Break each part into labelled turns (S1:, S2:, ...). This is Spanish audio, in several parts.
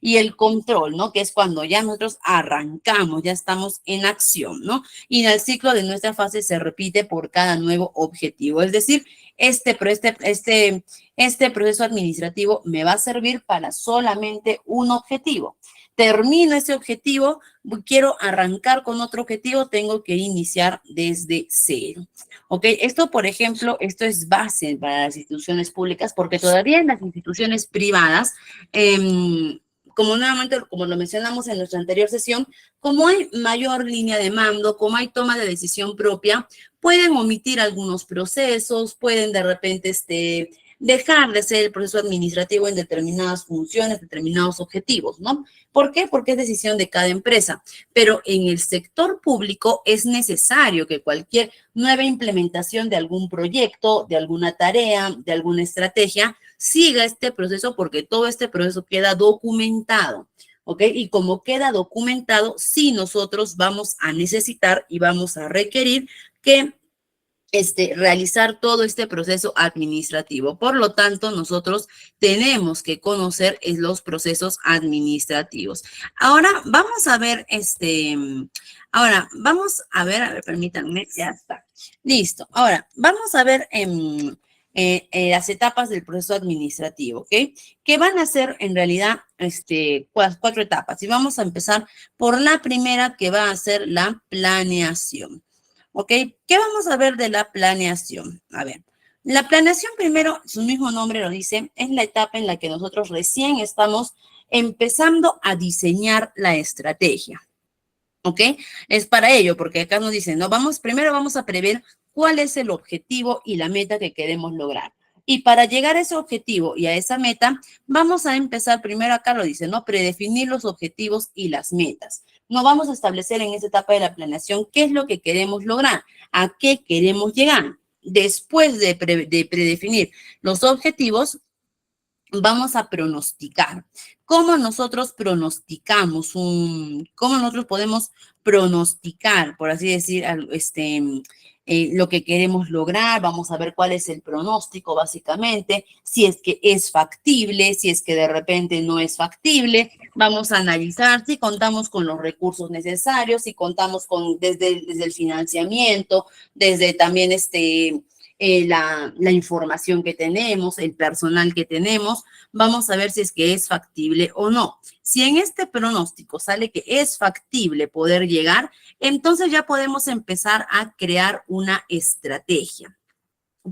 S1: Y el control, ¿no? Que es cuando ya nosotros arrancamos, ya estamos en acción, ¿no? Y el ciclo de nuestra fase se repite por cada nuevo objetivo. Es decir, este proceso administrativo me va a servir para solamente un objetivo. Termino ese objetivo, quiero arrancar con otro objetivo, tengo que iniciar desde cero. ¿Ok? Esto, por ejemplo, esto es base para las instituciones públicas porque todavía en las instituciones privadas, como nuevamente, como lo mencionamos en nuestra anterior sesión, como hay mayor línea de mando, como hay toma de decisión propia, pueden omitir algunos procesos, pueden de repente dejar de ser el proceso administrativo en determinadas funciones, determinados objetivos, ¿no? ¿Por qué? Porque es decisión de cada empresa. Pero en el sector público es necesario que cualquier nueva implementación de algún proyecto, de alguna tarea, de alguna estrategia, siga este proceso porque todo este proceso queda documentado. ¿Ok? Y como queda documentado, sí nosotros vamos a necesitar y vamos a requerir que realizar todo este proceso administrativo. Por lo tanto, nosotros tenemos que conocer los procesos administrativos. Ahora vamos a ver, a ver, permítanme, ya está. Listo. Ahora, vamos a ver las etapas del proceso administrativo, ¿ok? Que van a ser en realidad cuatro etapas. Y vamos a empezar por la primera, que va a ser la planeación. ¿Ok? ¿Qué vamos a ver de la planeación? A ver, la planeación primero, su mismo nombre lo dice, es la etapa en la que nosotros recién estamos empezando a diseñar la estrategia. ¿Ok? Es para ello, porque acá nos dicen, no, primero vamos a prever cuál es el objetivo y la meta que queremos lograr. Y para llegar a ese objetivo y a esa meta, vamos a empezar primero, acá lo dice, ¿no? Predefinir los objetivos y las metas. No vamos a establecer en esta etapa de la planeación qué es lo que queremos lograr, a qué queremos llegar. Después de predefinir los objetivos, vamos a pronosticar. ¿Cómo nosotros pronosticamos cómo nosotros podemos pronosticar, por así decir, lo que queremos lograr? Vamos a ver cuál es el pronóstico, básicamente, si es que es factible, si es que de repente no es factible. Vamos a analizar si contamos con los recursos necesarios, si contamos desde el financiamiento, desde también la información que tenemos, el personal que tenemos, vamos a ver si es que es factible o no. Si en este pronóstico sale que es factible poder llegar, entonces ya podemos empezar a crear una estrategia.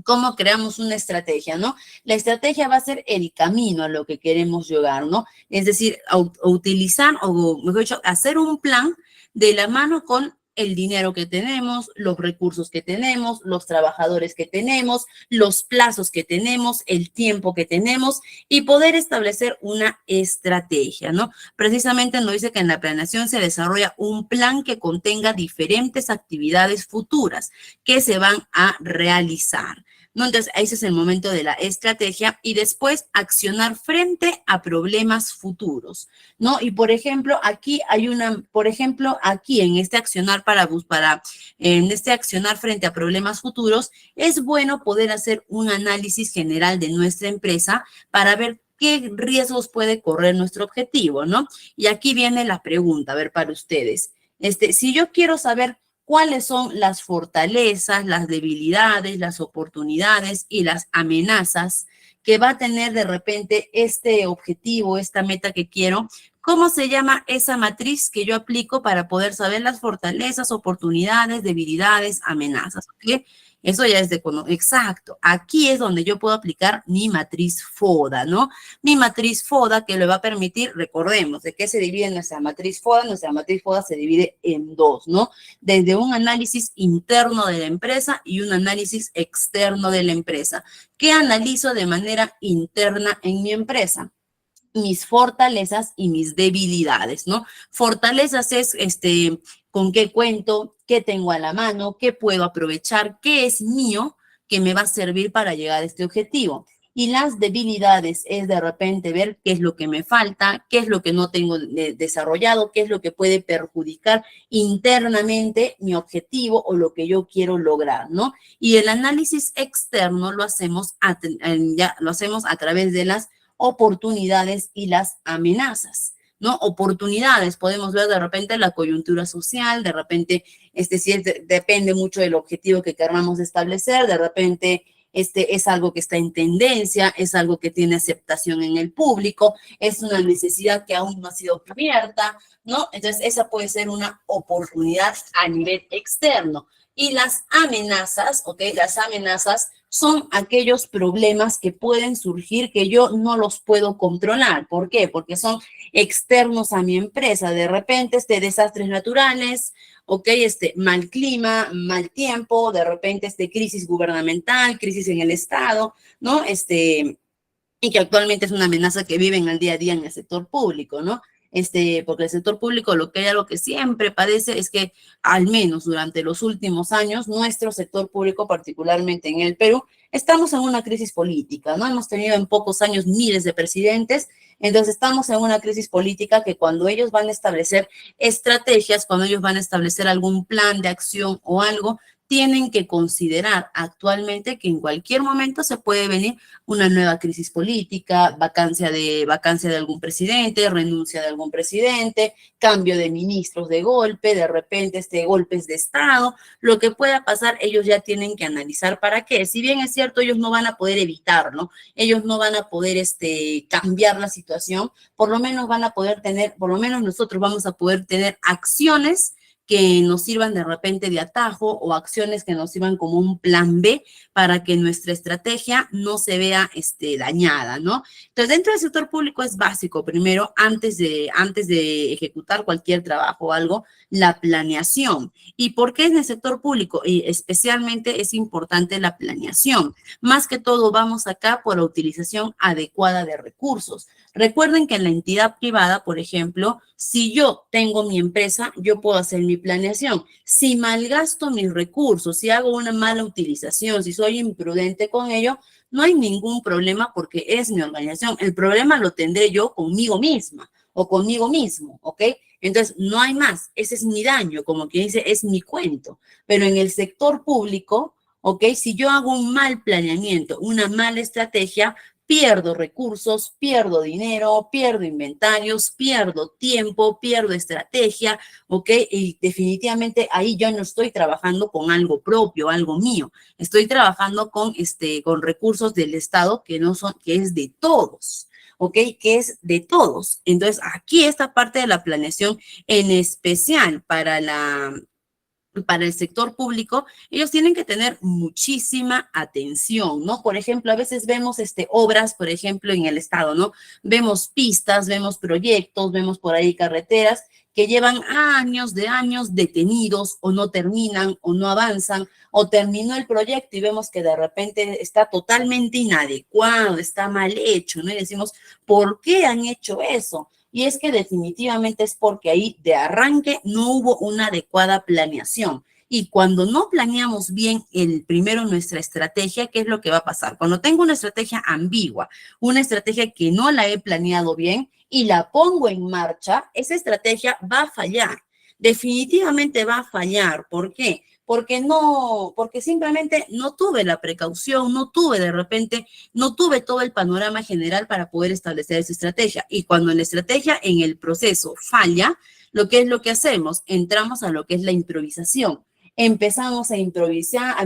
S1: ¿Cómo creamos una estrategia, no? La estrategia va a ser el camino a lo que queremos llegar, ¿no? Es decir, utilizar, o mejor dicho, hacer un plan de la mano con el dinero que tenemos, los recursos que tenemos, los trabajadores que tenemos, los plazos que tenemos, el tiempo que tenemos y poder establecer una estrategia, ¿no? Precisamente nos dice que en la planeación se desarrolla un plan que contenga diferentes actividades futuras que se van a realizar, ¿no? Entonces, ese es el momento de la estrategia y después accionar frente a problemas futuros, ¿no? Y por ejemplo, aquí en este accionar en este accionar frente a problemas futuros, es bueno poder hacer un análisis general de nuestra empresa para ver qué riesgos puede correr nuestro objetivo, ¿no? Y aquí viene la pregunta, a ver, para ustedes. Si yo quiero saber cuáles son las fortalezas, las debilidades, las oportunidades y las amenazas que va a tener de repente este objetivo, esta meta que quiero. ¿Cómo se llama esa matriz que yo aplico para poder saber las fortalezas, oportunidades, debilidades, amenazas? ¿Ok? Eso ya es exacto. Aquí es donde yo puedo aplicar mi matriz FODA, ¿no? Mi matriz FODA que le va a permitir, recordemos, ¿de qué se divide nuestra matriz FODA? Nuestra matriz FODA se divide en dos, ¿no? Desde un análisis interno de la empresa y un análisis externo de la empresa. ¿Qué analizo de manera interna en mi empresa? Mis fortalezas y mis debilidades, ¿no? Fortalezas es con qué cuento, qué tengo a la mano, qué puedo aprovechar, qué es mío que me va a servir para llegar a este objetivo. Y las debilidades es de repente ver qué es lo que me falta, qué es lo que no tengo desarrollado, qué es lo que puede perjudicar internamente mi objetivo o lo que yo quiero lograr, ¿no? Y el análisis externo lo hacemos a través de las oportunidades y las amenazas. ¿no? Oportunidades, podemos ver de repente la coyuntura social, de repente, si depende mucho del objetivo que queramos establecer, de repente, es algo que está en tendencia, es algo que tiene aceptación en el público, es una necesidad que aún no ha sido cubierta, ¿no? Entonces, esa puede ser una oportunidad a nivel externo. Y las amenazas, ¿ok? Las amenazas son aquellos problemas que pueden surgir que yo no los puedo controlar. ¿Por qué? Porque son externos a mi empresa. De repente, desastres naturales, ¿ok? Mal clima, mal tiempo, de repente, crisis gubernamental, crisis en el Estado, ¿no? Y que actualmente es una amenaza que viven al día a día en el sector público, ¿no? Porque el sector público lo que hay algo que siempre padece es que, al menos durante los últimos años, nuestro sector público, particularmente en el Perú, estamos en una crisis política, ¿no? Hemos tenido en pocos años miles de presidentes, entonces estamos en una crisis política que cuando ellos van a establecer estrategias, cuando ellos van a establecer algún plan de acción o algo, tienen que considerar actualmente que en cualquier momento se puede venir una nueva crisis política, vacancia de algún presidente, renuncia de algún presidente, cambio de ministros de golpe, de repente golpes de Estado, lo que pueda pasar, ellos ya tienen que analizar para qué. Si bien es cierto, ellos no van a poder evitarlo, ellos no van a poder cambiar la situación, por lo menos van a poder tener, por lo menos nosotros vamos a poder tener acciones que nos sirvan de repente de atajo o acciones que nos sirvan como un plan B para que nuestra estrategia no se vea dañada, ¿no? Entonces, dentro del sector público es básico, primero, antes de ejecutar cualquier trabajo o algo, la planeación. ¿Y por qué en el sector público? Y especialmente es importante la planeación. Más que todo, vamos acá por la utilización adecuada de recursos. Recuerden que en la entidad privada, por ejemplo, si yo tengo mi empresa, yo puedo hacer mi planeación. Si malgasto mis recursos, si hago una mala utilización, si soy imprudente con ello, no hay ningún problema porque es mi organización. El problema lo tendré yo conmigo misma o conmigo mismo, ¿ok? Entonces, no hay más. Ese es mi daño, como quien dice, es mi cuento. Pero en el sector público, ¿ok? Si yo hago un mal planeamiento, una mala estrategia, pierdo recursos, pierdo dinero, pierdo inventarios, pierdo tiempo, pierdo estrategia, ¿ok? Y definitivamente ahí yo no estoy trabajando con algo propio, algo mío. Estoy trabajando con recursos del Estado que no son, que es de todos. ¿Ok? Que es de todos. Entonces, aquí esta parte de la planeación, en especial para el sector público, ellos tienen que tener muchísima atención, ¿no? Por ejemplo, a veces vemos obras, por ejemplo, en el Estado, ¿no? Vemos pistas, vemos proyectos, vemos por ahí carreteras que llevan años detenidos o no terminan o no avanzan o terminó el proyecto y vemos que de repente está totalmente inadecuado, está mal hecho, ¿no? Y decimos, ¿por qué han hecho eso? Y es que definitivamente es porque ahí de arranque no hubo una adecuada planeación. Y cuando no planeamos bien primero nuestra estrategia, ¿qué es lo que va a pasar? Cuando tengo una estrategia ambigua, una estrategia que no la he planeado bien y la pongo en marcha, esa estrategia va a fallar. Definitivamente va a fallar. ¿Por qué? Porque simplemente no tuve la precaución, no tuve todo el panorama general para poder establecer esa estrategia. Y cuando la estrategia en el proceso falla, lo que hacemos, entramos a lo que es la improvisación. Empezamos a improvisar,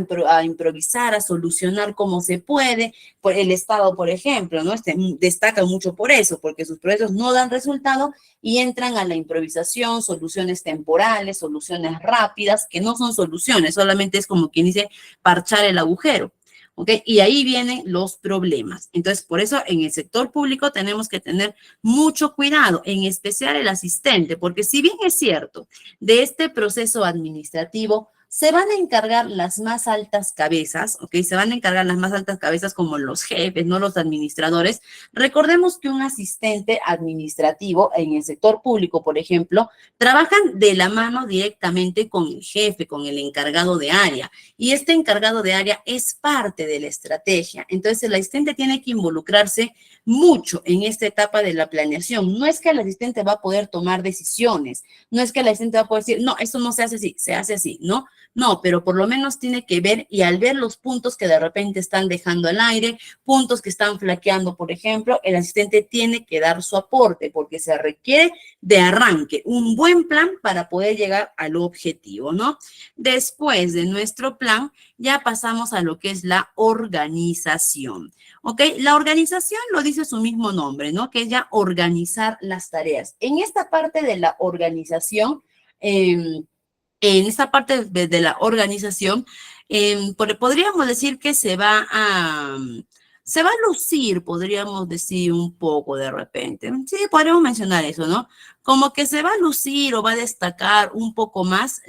S1: a solucionar como se puede. Por el Estado, por ejemplo, ¿no? Destaca mucho por eso, porque sus procesos no dan resultado y entran a la improvisación, soluciones temporales, soluciones rápidas, que no son soluciones, solamente es como quien dice parchar el agujero. ¿Ok? Y ahí vienen los problemas. Entonces, por eso en el sector público tenemos que tener mucho cuidado, en especial el asistente, porque si bien es cierto, de este proceso administrativo se van a encargar las más altas cabezas, ¿ok? Se van a encargar las más altas cabezas como los jefes, no los administradores. Recordemos que un asistente administrativo en el sector público, por ejemplo, trabajan de la mano directamente con el jefe, con el encargado de área. Y este encargado de área es parte de la estrategia. Entonces, el asistente tiene que involucrarse mucho en esta etapa de la planeación. No es que el asistente va a poder tomar decisiones, no es que el asistente va a poder decir, no, esto no se hace así, se hace así, ¿no? No, pero por lo menos tiene que ver y al ver los puntos que de repente están dejando al aire, puntos que están flaqueando, por ejemplo, el asistente tiene que dar su aporte porque se requiere de arranque, un buen plan para poder llegar al objetivo, ¿no? Después de nuestro plan, ya pasamos a lo que es la organización, ¿ok? La organización lo dice su mismo nombre, ¿no? Que es ya organizar las tareas. En esta parte de la organización, en esta parte de la organización, podríamos decir que se va a lucir, podríamos decir un poco de repente. Sí, podríamos mencionar eso, ¿no? Como que se va a lucir o va a destacar un poco más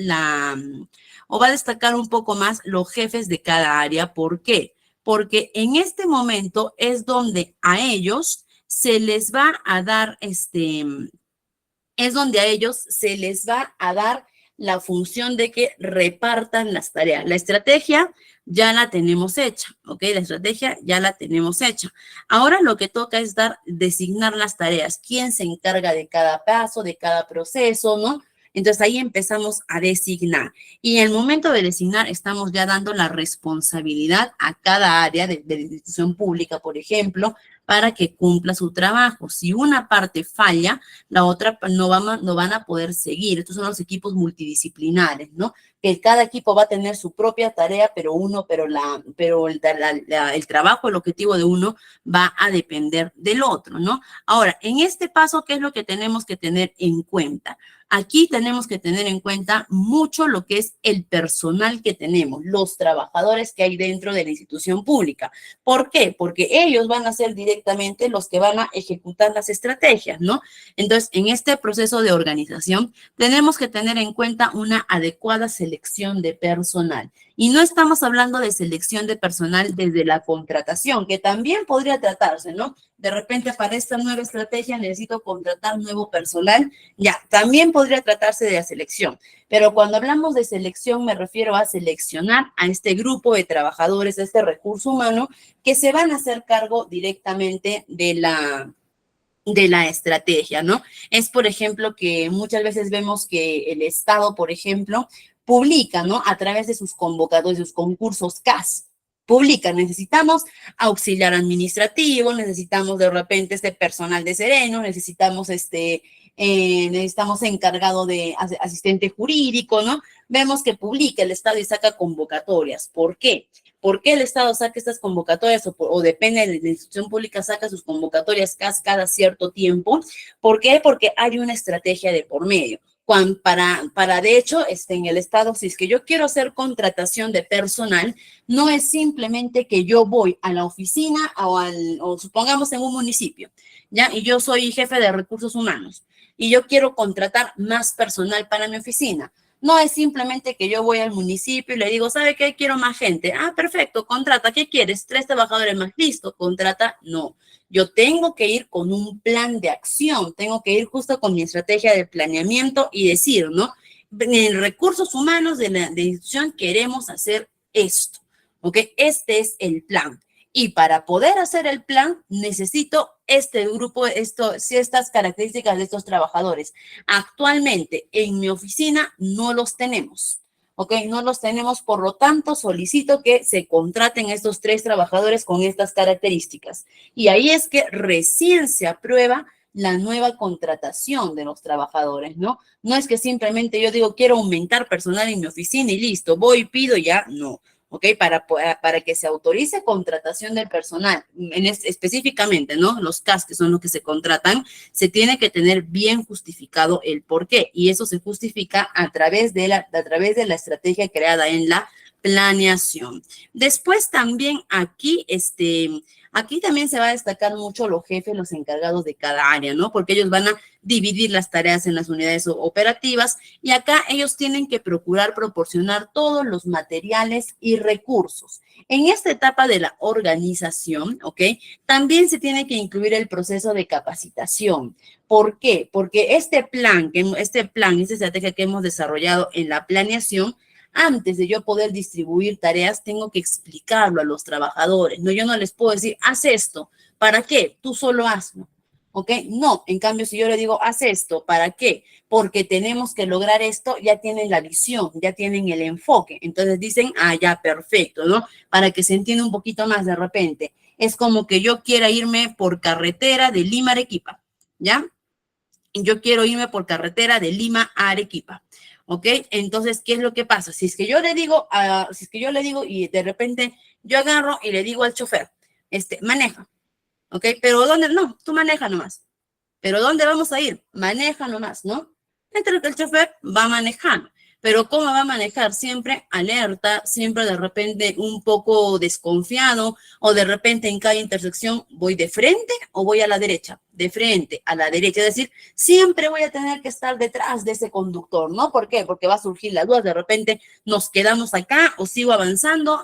S1: o va a destacar un poco más los jefes de cada área. ¿Por qué? Porque en este momento es donde a ellos se les va a dar es donde a ellos se les va a dar la función de que repartan las tareas. La estrategia ya la tenemos hecha, ¿ok? La estrategia ya la tenemos hecha. Ahora lo que toca es designar las tareas, quién se encarga de cada paso, de cada proceso, ¿no? Entonces ahí empezamos a designar. Y en el momento de designar estamos ya dando la responsabilidad a cada área de la institución pública, por ejemplo, para que cumpla su trabajo. Si una parte falla, la otra no van a poder seguir. Estos son los equipos multidisciplinares, ¿no? Que cada equipo va a tener su propia tarea, pero el trabajo, el objetivo de uno va a depender del otro, ¿no? Ahora, en este paso, ¿qué es lo que tenemos que tener en cuenta? Aquí tenemos que tener en cuenta mucho lo que es el personal que tenemos, los trabajadores que hay dentro de la institución pública. ¿Por qué? Porque ellos van a ser directamente los que van a ejecutar las estrategias, ¿no? Entonces, en este proceso de organización, tenemos que tener en cuenta una adecuada selección de personal. Y no estamos hablando de selección de personal desde la contratación, que también podría tratarse, ¿no? De repente, para esta nueva estrategia necesito contratar nuevo personal. Ya, también podría tratarse de la selección. Pero cuando hablamos de selección, me refiero a seleccionar a este grupo de trabajadores, a este recurso humano, que se van a hacer cargo directamente de la estrategia, ¿no? Es, por ejemplo, que muchas veces vemos que el Estado, por ejemplo, publica, ¿no? A través de sus convocatorios, de sus concursos CAS, publica, necesitamos auxiliar administrativo, necesitamos de repente este personal de sereno, necesitamos encargado de asistente jurídico, ¿no? Vemos que publica el Estado y saca convocatorias. ¿Por qué? ¿Por qué el Estado saca estas convocatorias o depende de la institución pública saca sus convocatorias cada cierto tiempo? ¿Por qué? Porque hay una estrategia de por medio. De hecho, en el Estado, si es que yo quiero hacer contratación de personal, no es simplemente que yo voy a la oficina o supongamos en un municipio, ¿ya? Y yo soy jefe de recursos humanos y yo quiero contratar más personal para mi oficina. No es simplemente que yo voy al municipio y le digo, ¿sabe qué? Quiero más gente. Ah, perfecto, contrata. ¿Qué quieres? 3 trabajadores más. Listo, contrata. No. Yo tengo que ir con un plan de acción. Tengo que ir justo con mi estrategia de planeamiento y decir, ¿no? En recursos humanos de la institución queremos hacer esto. ¿Ok? Este es el plan. Y para poder hacer el plan, necesito este grupo, estas características de estos trabajadores. Actualmente en mi oficina no los tenemos, ¿ok? No los tenemos, por lo tanto, solicito que se contraten estos 3 trabajadores con estas características. Y ahí es que recién se aprueba la nueva contratación de los trabajadores, ¿no? No es que simplemente yo digo, quiero aumentar personal en mi oficina y listo, voy, pido ya, no. ¿Ok? Para que se autorice contratación del personal, específicamente, ¿no? Los CAS, que son los que se contratan, se tiene que tener bien justificado el por qué, y eso se justifica a través de la estrategia creada en la planeación. Después también aquí también se va a destacar mucho los jefes, los encargados de cada área, ¿no? Porque ellos van a dividir las tareas en las unidades operativas y acá ellos tienen que procurar proporcionar todos los materiales y recursos. En esta etapa de la organización, ¿ok? También se tiene que incluir el proceso de capacitación. ¿Por qué? Porque esta estrategia que hemos desarrollado en la planeación, antes de yo poder distribuir tareas, tengo que explicarlo a los trabajadores, ¿no? Yo no les puedo decir, haz esto. ¿Para qué? Tú solo hazlo. ¿ok? No, en cambio, si yo le digo, haz esto, ¿para qué? Porque tenemos que lograr esto, ya tienen la visión, ya tienen el enfoque. Entonces dicen, ah, ya, perfecto, ¿no? Para que se entienda un poquito más de repente. Es como que yo quiera irme por carretera de Lima a Arequipa, ¿ya? Yo quiero irme por carretera de Lima a Arequipa. ¿Ok? Entonces, ¿qué es lo que pasa? Si es que yo le digo, si es que yo le digo y de repente yo agarro y le digo al chofer, maneja, ¿ok? Pero ¿dónde? No, tú maneja nomás. ¿Pero dónde vamos a ir? Maneja nomás, ¿no? Mientras que el chofer va manejando. Pero ¿cómo va a manejar? Siempre alerta, siempre de repente un poco desconfiado, o de repente en cada intersección voy de frente o voy a la derecha, de frente a la derecha. Es decir, siempre voy a tener que estar detrás de ese conductor, ¿no? ¿Por qué? Porque va a surgir la duda, de repente nos quedamos acá o sigo avanzando,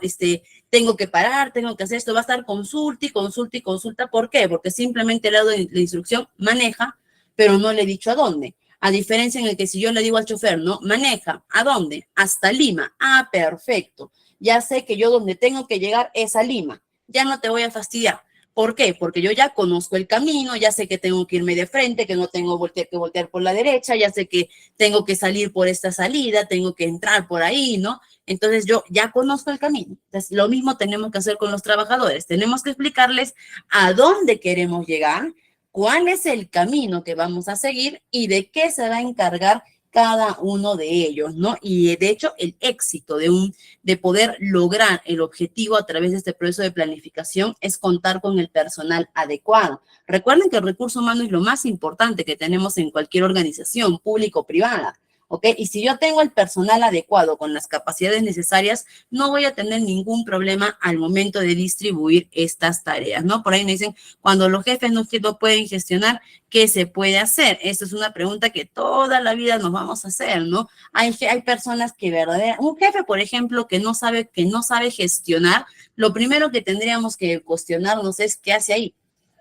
S1: tengo que parar, tengo que hacer esto, va a estar consulta y consulta y consulta. ¿Por qué? Porque simplemente le he dado la instrucción, maneja, pero no le he dicho a dónde. A diferencia en el que si yo le digo al chofer, no, maneja, ¿a dónde? Hasta Lima. Ah, perfecto. Ya sé que yo donde tengo que llegar es a Lima. Ya no te voy a fastidiar. ¿Por qué? Porque yo ya conozco el camino, ya sé que tengo que irme de frente, que no tengo que voltear por la derecha, ya sé que tengo que salir por esta salida, tengo que entrar por ahí, ¿no? Entonces yo ya conozco el camino. Entonces, lo mismo tenemos que hacer con los trabajadores. Tenemos que explicarles a dónde queremos llegar, cuál es el camino que vamos a seguir y de qué se va a encargar cada uno de ellos, ¿no? Y de hecho, el éxito de poder lograr el objetivo a través de este proceso de planificación es contar con el personal adecuado. Recuerden que el recurso humano es lo más importante que tenemos en cualquier organización, pública o privada. ¿Ok? Y si yo tengo el personal adecuado con las capacidades necesarias, no voy a tener ningún problema al momento de distribuir estas tareas, ¿no? Por ahí me dicen, cuando los jefes no pueden gestionar, ¿qué se puede hacer? Esta es una pregunta que toda la vida nos vamos a hacer, ¿no? Hay personas que verdaderamente, un jefe, por ejemplo, que no sabe gestionar, lo primero que tendríamos que cuestionarnos es qué hace ahí.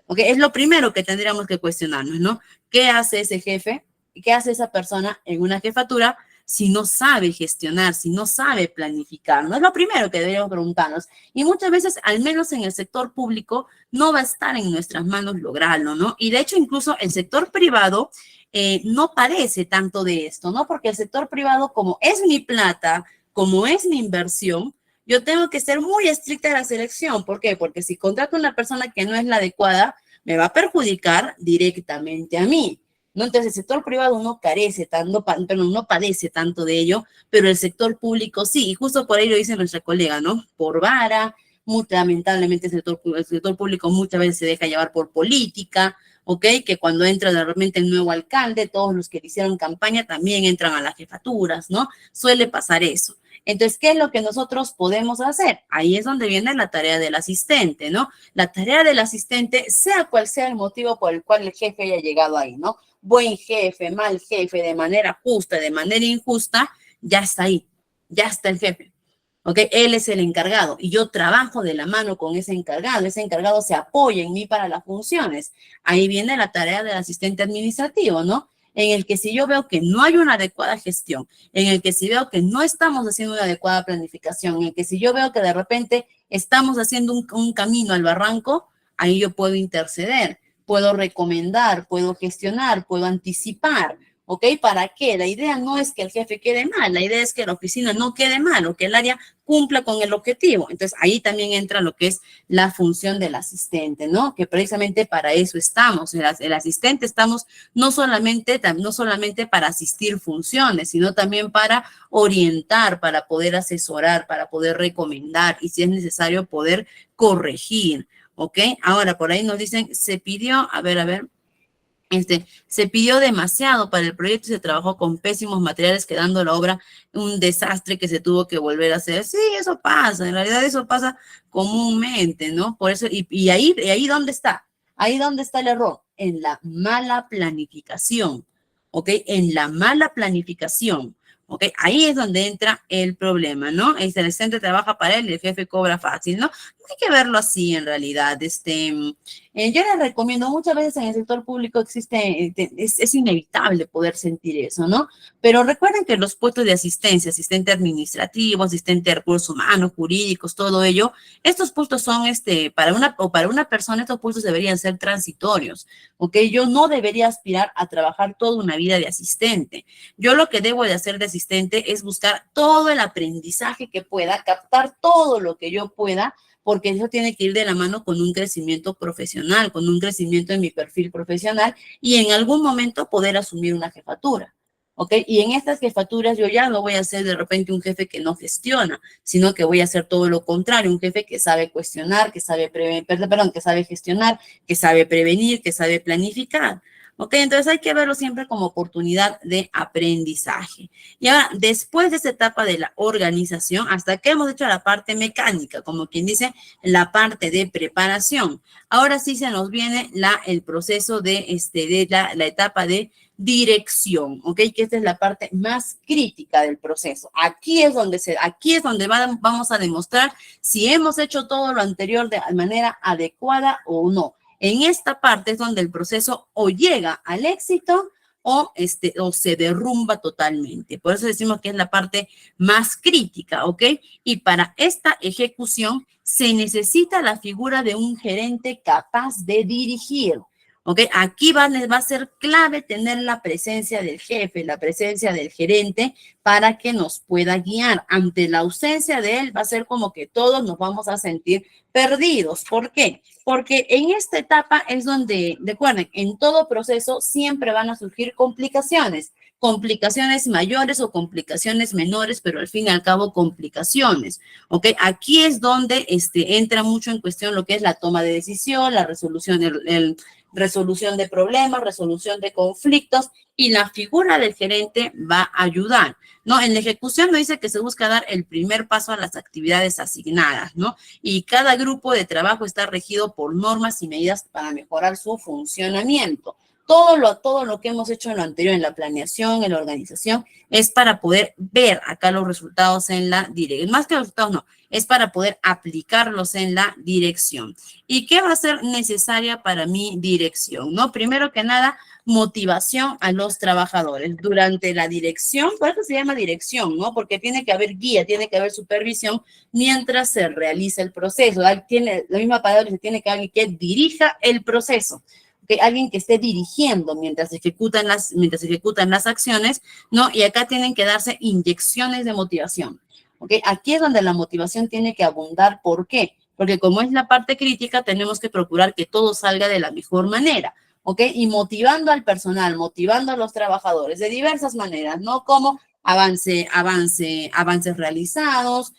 S1: ¿Ok? Es lo primero que tendríamos que cuestionarnos, ¿no? ¿Qué hace ese jefe? ¿Qué hace esa persona en una jefatura si no sabe gestionar, si no sabe planificar? No es lo primero que deberíamos preguntarnos. Y muchas veces, al menos en el sector público, no va a estar en nuestras manos lograrlo, ¿no? Y de hecho, incluso el sector privado no padece tanto de esto, ¿no? Porque el sector privado, como es mi plata, como es mi inversión, yo tengo que ser muy estricta en la selección. ¿Por qué? Porque si contrato a una persona que no es la adecuada, me va a perjudicar directamente a mí. ¿No? Entonces, el sector privado no carece tanto, no padece tanto de ello, pero el sector público sí, y justo por ahí lo dice nuestra colega, ¿no? Por vara, muy lamentablemente el sector público muchas veces se deja llevar por política, ¿ok? Que cuando entra de repente el nuevo alcalde, todos los que le hicieron campaña también entran a las jefaturas, ¿no? Suele pasar eso. Entonces, ¿qué es lo que nosotros podemos hacer? Ahí es donde viene la tarea del asistente, ¿no? La tarea del asistente, sea cual sea el motivo por el cual el jefe haya llegado ahí, ¿no? Buen jefe, mal jefe, de manera justa, de manera injusta, ya está ahí, ya está el jefe. ¿Ok? Él es el encargado y yo trabajo de la mano con ese encargado se apoya en mí para las funciones. Ahí viene la tarea del asistente administrativo, ¿no? En el que si yo veo que no hay una adecuada gestión, en el que si veo que no estamos haciendo una adecuada planificación, en el que si yo veo que de repente estamos haciendo un camino al barranco, ahí yo puedo interceder, puedo recomendar, puedo gestionar, puedo anticipar. ¿Ok? ¿Para qué? La idea no es que el jefe quede mal, la idea es que la oficina no quede mal o que el área cumpla con el objetivo. Entonces, ahí también entra lo que es la función del asistente, ¿no? Que precisamente para eso estamos. El asistente estamos no solamente para asistir funciones, sino también para orientar, para poder asesorar, para poder recomendar y si es necesario poder corregir. ¿Ok? Ahora, por ahí nos dicen, se pidió, a ver, se pidió demasiado para el proyecto y se trabajó con pésimos materiales, quedando la obra un desastre que se tuvo que volver a hacer. Sí, eso pasa, en realidad eso pasa comúnmente, ¿no? Por eso, y ahí ¿dónde está? Ahí ¿dónde está el error? En la mala planificación, ¿ok? En la mala planificación. ¿Ok? Ahí es donde entra el problema, ¿no? El asistente trabaja para él y el jefe cobra fácil, ¿no? hay que verlo así en realidad. Yo les recomiendo, muchas veces en el sector público es inevitable poder sentir eso, ¿no? Pero recuerden que los puestos de asistencia, asistente administrativo, asistente de recursos humanos, jurídicos, todo ello, estos puestos son, para una persona, estos puestos deberían ser transitorios, ¿ok? Yo no debería aspirar a trabajar toda una vida de asistente. Yo lo que debo de hacer de asistente es buscar todo el aprendizaje que pueda, captar todo lo que yo pueda, porque eso tiene que ir de la mano con un crecimiento profesional, con un crecimiento en mi perfil profesional y en algún momento poder asumir una jefatura. ¿Ok? Y en estas jefaturas yo ya no voy a ser de repente un jefe que no gestiona, sino que voy a hacer todo lo contrario, un jefe que sabe cuestionar, que sabe que sabe gestionar, que sabe prevenir, que sabe planificar. ¿Ok? Entonces hay que verlo siempre como oportunidad de aprendizaje. Y ahora, después de esta etapa de la organización, hasta que hemos hecho la parte mecánica, como quien dice, la parte de preparación. Ahora sí se nos viene el proceso de la etapa de dirección, ¿ok? Que esta es la parte más crítica del proceso. Aquí es donde vamos a demostrar si hemos hecho todo lo anterior de manera adecuada o no. En esta parte es donde el proceso o llega al éxito o se derrumba totalmente. Por eso decimos que es la parte más crítica, ¿ok? Y para esta ejecución se necesita la figura de un gerente capaz de dirigir. ¿Ok? Aquí va a ser clave tener la presencia del jefe, la presencia del gerente para que nos pueda guiar. Ante la ausencia de él va a ser como que todos nos vamos a sentir perdidos. ¿Por qué? Porque en esta etapa es donde, recuerden, en todo proceso siempre van a surgir complicaciones mayores o complicaciones menores, pero al fin y al cabo complicaciones, ¿ok? Aquí es donde entra mucho en cuestión lo que es la toma de decisión, la resolución, resolución de problemas, resolución de conflictos, y la figura del gerente va a ayudar, ¿no? En la ejecución nos dice que se busca dar el primer paso a las actividades asignadas, ¿no? Y cada grupo de trabajo está regido por normas y medidas para mejorar su funcionamiento. Todo lo que hemos hecho en lo anterior, en la planeación, en la organización, es para poder ver acá los resultados en la dirección. Más que los resultados, no, es para poder aplicarlos en la dirección. ¿Y qué va a ser necesaria para mi dirección? ¿No? Primero que nada, motivación a los trabajadores. Durante la dirección, por eso se llama dirección, ¿no? Porque tiene que haber guía, tiene que haber supervisión mientras se realiza el proceso. Tiene la misma palabra, se tiene que alguien que dirija el proceso. Alguien que esté dirigiendo mientras ejecutan las acciones, ¿no? Y acá tienen que darse inyecciones de motivación, ¿ok? Aquí es donde la motivación tiene que abundar. ¿Por qué? Porque como es la parte crítica, tenemos que procurar que todo salga de la mejor manera, ¿ok? Y motivando al personal, motivando a los trabajadores de diversas maneras, ¿no? Como avances realizados,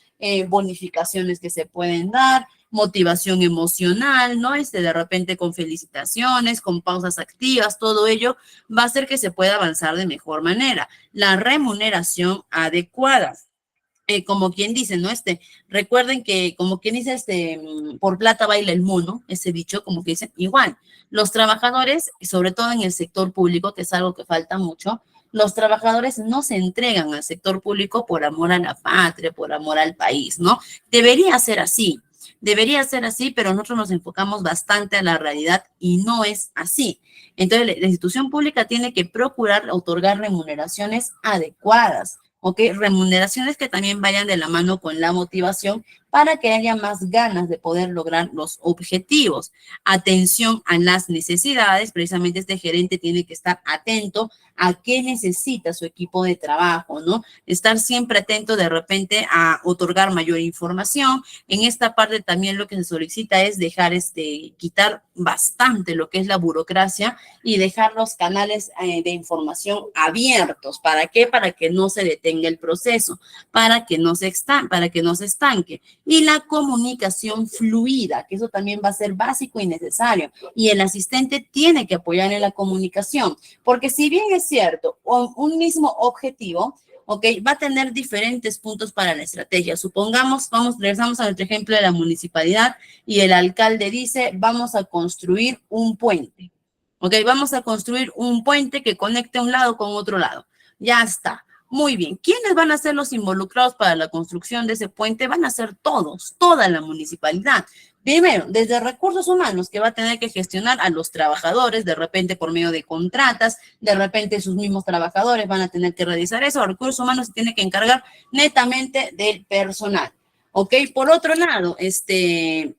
S1: bonificaciones que se pueden dar, motivación emocional, ¿no? De repente con felicitaciones, con pausas activas, todo ello va a hacer que se pueda avanzar de mejor manera. La remuneración adecuada. Como quien dice, ¿no? Recuerden que, como quien dice, por plata baila el mono, ese dicho, como que dicen, igual, los trabajadores, sobre todo en el sector público, que es algo que falta mucho, los trabajadores no se entregan al sector público por amor a la patria, por amor al país, ¿no? Debería ser así, pero nosotros nos enfocamos bastante a la realidad y no es así. Entonces, la institución pública tiene que procurar otorgar remuneraciones adecuadas, ¿ok? Remuneraciones que también vayan de la mano con la motivación para que haya más ganas de poder lograr los objetivos. Atención a las necesidades, precisamente este gerente tiene que estar atento a qué necesita su equipo de trabajo, ¿no? Estar siempre atento de repente a otorgar mayor información. En esta parte también lo que se solicita es quitar bastante lo que es la burocracia y dejar los canales de información abiertos. ¿Para qué? Para que no se detenga el proceso, para que no se estanque. Y la comunicación fluida, que eso también va a ser básico y necesario. Y el asistente tiene que apoyar en la comunicación, porque si bien es cierto, un mismo objetivo, ¿ok? Va a tener diferentes puntos para la estrategia. Supongamos, regresamos a nuestro ejemplo de la municipalidad y el alcalde dice, vamos a construir un puente, ¿ok? Vamos a construir un puente que conecte un lado con otro lado. Ya está. Muy bien. ¿Quiénes van a ser los involucrados para la construcción de ese puente? Van a ser todos, toda la municipalidad. Primero, desde recursos humanos, que va a tener que gestionar a los trabajadores, de repente por medio de contratas, de repente sus mismos trabajadores van a tener que realizar eso. Recursos humanos se tiene que encargar netamente del personal. ¿Ok? Por otro lado, el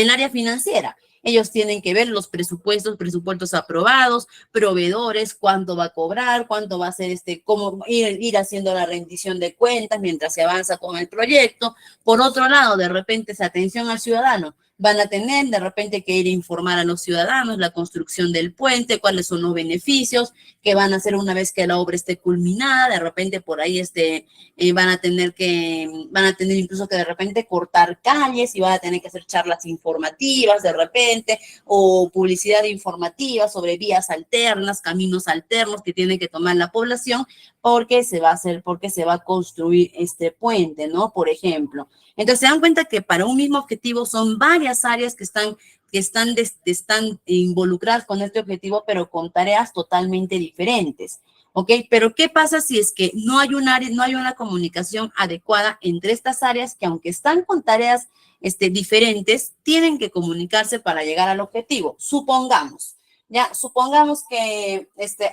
S1: área financiera. Ellos tienen que ver los presupuestos aprobados, proveedores, cuánto va a cobrar, cuánto va a ser cómo ir haciendo la rendición de cuentas mientras se avanza con el proyecto. Por otro lado, de repente esa atención al ciudadano. Van a tener de repente que ir a informar a los ciudadanos la construcción del puente, cuáles son los beneficios que van a hacer una vez que la obra esté culminada. De repente por ahí van a tener incluso que de repente cortar calles y van a tener que hacer charlas informativas de repente o publicidad informativa sobre vías alternas, caminos alternos que tiene que tomar la población porque se va a construir este puente, ¿no? Por ejemplo. Entonces se dan cuenta que para un mismo objetivo son varias áreas que están involucradas con este objetivo, pero con tareas totalmente diferentes. ¿Ok? Pero ¿qué pasa si es que no hay una comunicación adecuada entre estas áreas que aunque están con tareas diferentes, tienen que comunicarse para llegar al objetivo? Supongamos que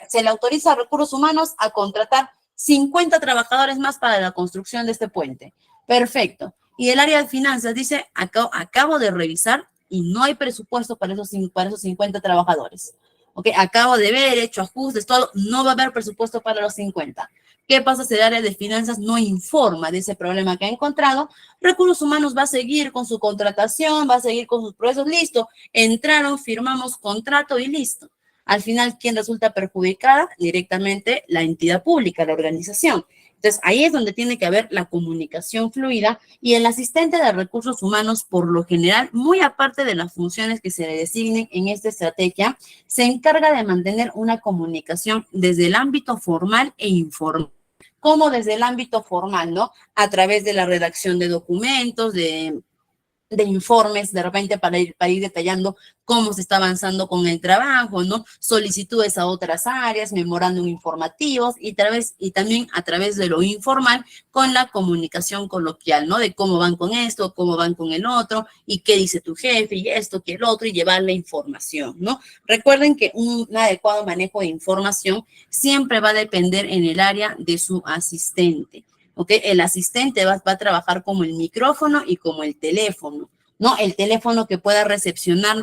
S1: se le autoriza a recursos humanos a contratar 50 trabajadores más para la construcción de este puente. Perfecto. Y el área de finanzas dice, acabo de revisar y no hay presupuesto para esos 50 trabajadores. Ok, acabo de ver, he hecho ajustes, todo, no va a haber presupuesto para los 50. ¿Qué pasa si el área de finanzas no informa de ese problema que ha encontrado? Recursos humanos va a seguir con su contratación, va a seguir con sus procesos, listo, entraron, firmamos contrato y listo. Al final, ¿quién resulta perjudicada? Directamente la entidad pública, la organización. Entonces, ahí es donde tiene que haber la comunicación fluida y el asistente de recursos humanos, por lo general, muy aparte de las funciones que se le designen en esta estrategia, se encarga de mantener una comunicación desde el ámbito formal e informal. Como desde el ámbito formal, ¿no? A través de la redacción de documentos, de informes, de repente para ir detallando cómo se está avanzando con el trabajo, ¿no? Solicitudes a otras áreas, memorándum informativos y también a través de lo informal con la comunicación coloquial, ¿no? De cómo van con esto, cómo van con el otro y qué dice tu jefe y esto, que el otro y llevar la información, ¿no? Recuerden que un adecuado manejo de información siempre va a depender en el área de su asistente. ¿Ok? El asistente va a trabajar como el micrófono y como el teléfono, ¿no? El teléfono que pueda recepcionar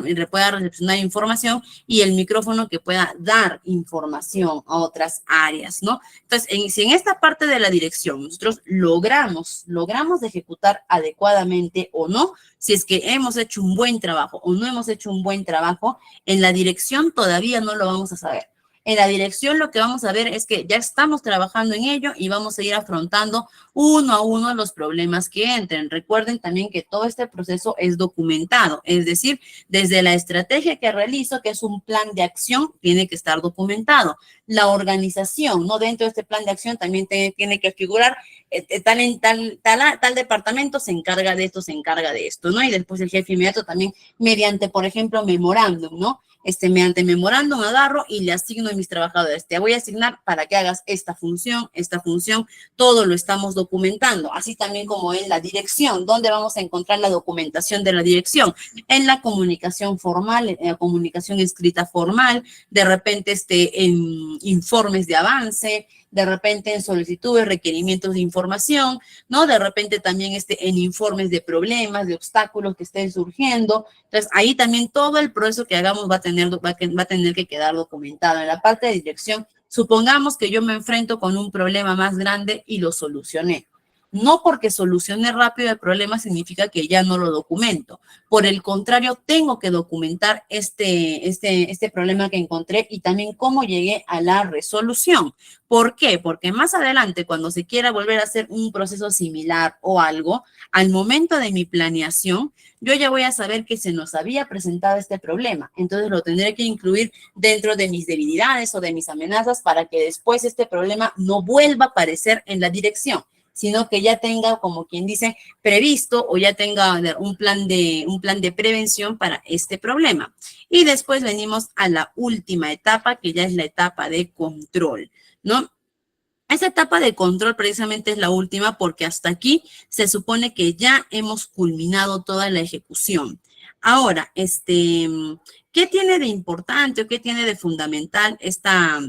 S1: información y el micrófono que pueda dar información a otras áreas, ¿no? Entonces, si en esta parte de la dirección nosotros logramos de ejecutar adecuadamente o no, si es que hemos hecho un buen trabajo o no hemos hecho un buen trabajo, en la dirección todavía no lo vamos a saber. En la dirección lo que vamos a ver es que ya estamos trabajando en ello y vamos a ir afrontando uno a uno los problemas que entren. Recuerden también que todo este proceso es documentado, es decir, desde la estrategia que realizo, que es un plan de acción, tiene que estar documentado. La organización, ¿no? Dentro de este plan de acción también tiene que figurar tal departamento se encarga de esto, ¿no? Y después el jefe inmediato también mediante, por ejemplo, memorándum, ¿no? Mediante memorándum agarro y le asigno a mis trabajadores. Te voy a asignar para que hagas esta función, todo lo estamos documentando. Así también como en la dirección, ¿dónde vamos a encontrar la documentación de la dirección? En la comunicación formal, en la comunicación escrita formal, de repente en informes de avance, de repente en solicitudes, requerimientos de información, ¿no? De repente también en informes de problemas, de obstáculos que estén surgiendo. Entonces, ahí también todo el proceso que hagamos va a tener que quedar documentado. En la parte de dirección, supongamos que yo me enfrento con un problema más grande y lo solucioné. No porque solucioné rápido el problema significa que ya no lo documento. Por el contrario, tengo que documentar este problema que encontré y también cómo llegué a la resolución. ¿Por qué? Porque más adelante, cuando se quiera volver a hacer un proceso similar o algo, al momento de mi planeación, yo ya voy a saber que se nos había presentado este problema. Entonces lo tendré que incluir dentro de mis debilidades o de mis amenazas para que después este problema no vuelva a aparecer en la dirección, sino que ya tenga, como quien dice, previsto o ya tenga un plan de prevención para este problema. Y después venimos a la última etapa, que ya es la etapa de control, ¿no? Esa etapa de control precisamente es la última porque hasta aquí se supone que ya hemos culminado toda la ejecución. Ahora, ¿qué tiene de importante o qué tiene de fundamental esta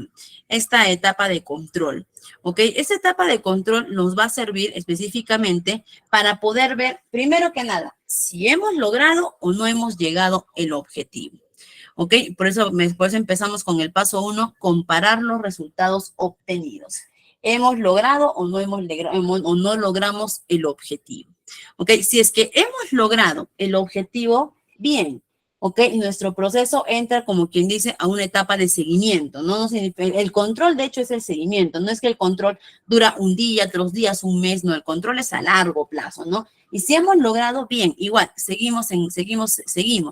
S1: etapa de control? ¿Ok? Esta etapa de control nos va a servir específicamente para poder ver, primero que nada, si hemos logrado o no hemos llegado el objetivo. ¿Ok? Por eso empezamos con el paso 1, comparar los resultados obtenidos. ¿Hemos logrado o no o no logramos el objetivo? ¿Ok? Si es que hemos logrado el objetivo, bien. ¿Ok? Nuestro proceso entra, como quien dice, a una etapa de seguimiento, ¿no? El control, de hecho, es el seguimiento. No es que el control dura un día, 2 días, un mes, no. El control es a largo plazo, ¿no? Y si hemos logrado, bien, igual, seguimos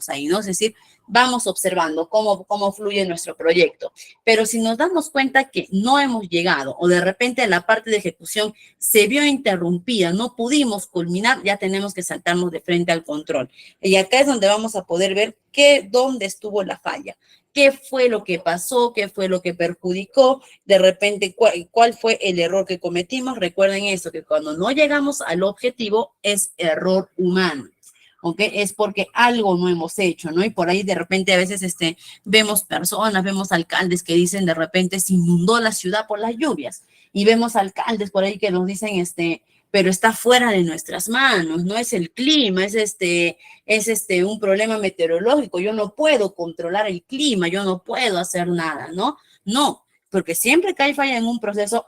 S1: ahí, ¿no? Es decir, vamos observando cómo fluye nuestro proyecto. Pero si nos damos cuenta que no hemos llegado o de repente la parte de ejecución se vio interrumpida, no pudimos culminar, ya tenemos que saltarnos de frente al control. Y acá es donde vamos a poder ver dónde estuvo la falla. ¿Qué fue lo que pasó? ¿Qué fue lo que perjudicó? De repente, ¿cuál fue el error que cometimos? Recuerden eso, que cuando no llegamos al objetivo es error humano. ¿Ok? Es porque algo no hemos hecho, ¿no? Y por ahí de repente a veces vemos personas, vemos alcaldes que dicen de repente se inundó la ciudad por las lluvias y vemos alcaldes por ahí que nos dicen pero está fuera de nuestras manos, no es el clima, es un problema meteorológico, yo no puedo controlar el clima, yo no puedo hacer nada, ¿no? No, porque siempre que hay falla en un proceso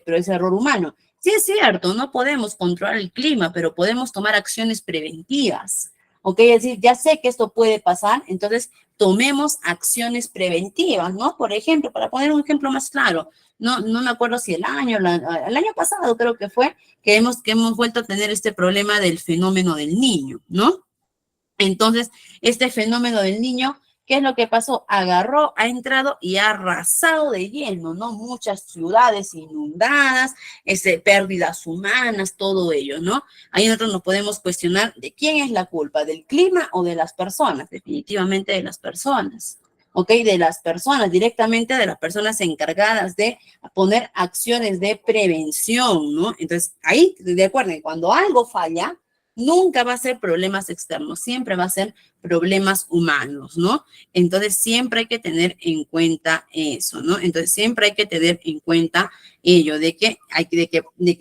S1: pero es error humano. Sí es cierto, no podemos controlar el clima, pero podemos tomar acciones preventivas. ¿Ok? Es decir, ya sé que esto puede pasar, entonces tomemos acciones preventivas, ¿no? Por ejemplo, para poner un ejemplo más claro, no me acuerdo si el año pasado creo que fue, que hemos vuelto a tener este problema del fenómeno del niño, ¿no? Entonces, este fenómeno del niño, ¿qué es lo que pasó? Ha entrado y ha arrasado de lleno, ¿no? Muchas ciudades inundadas, pérdidas humanas, todo ello, ¿no? Ahí nosotros nos podemos cuestionar de quién es la culpa, del clima o de las personas, definitivamente de las personas. ¿Ok? De las personas, directamente de las personas encargadas de poner acciones de prevención, ¿no? Entonces, ahí, de acuerdo, cuando algo falla, nunca va a ser problemas externos, siempre va a ser problemas humanos, ¿no? Entonces, siempre hay que tener en cuenta eso, ¿no? Entonces, siempre hay que tener en cuenta ello, de que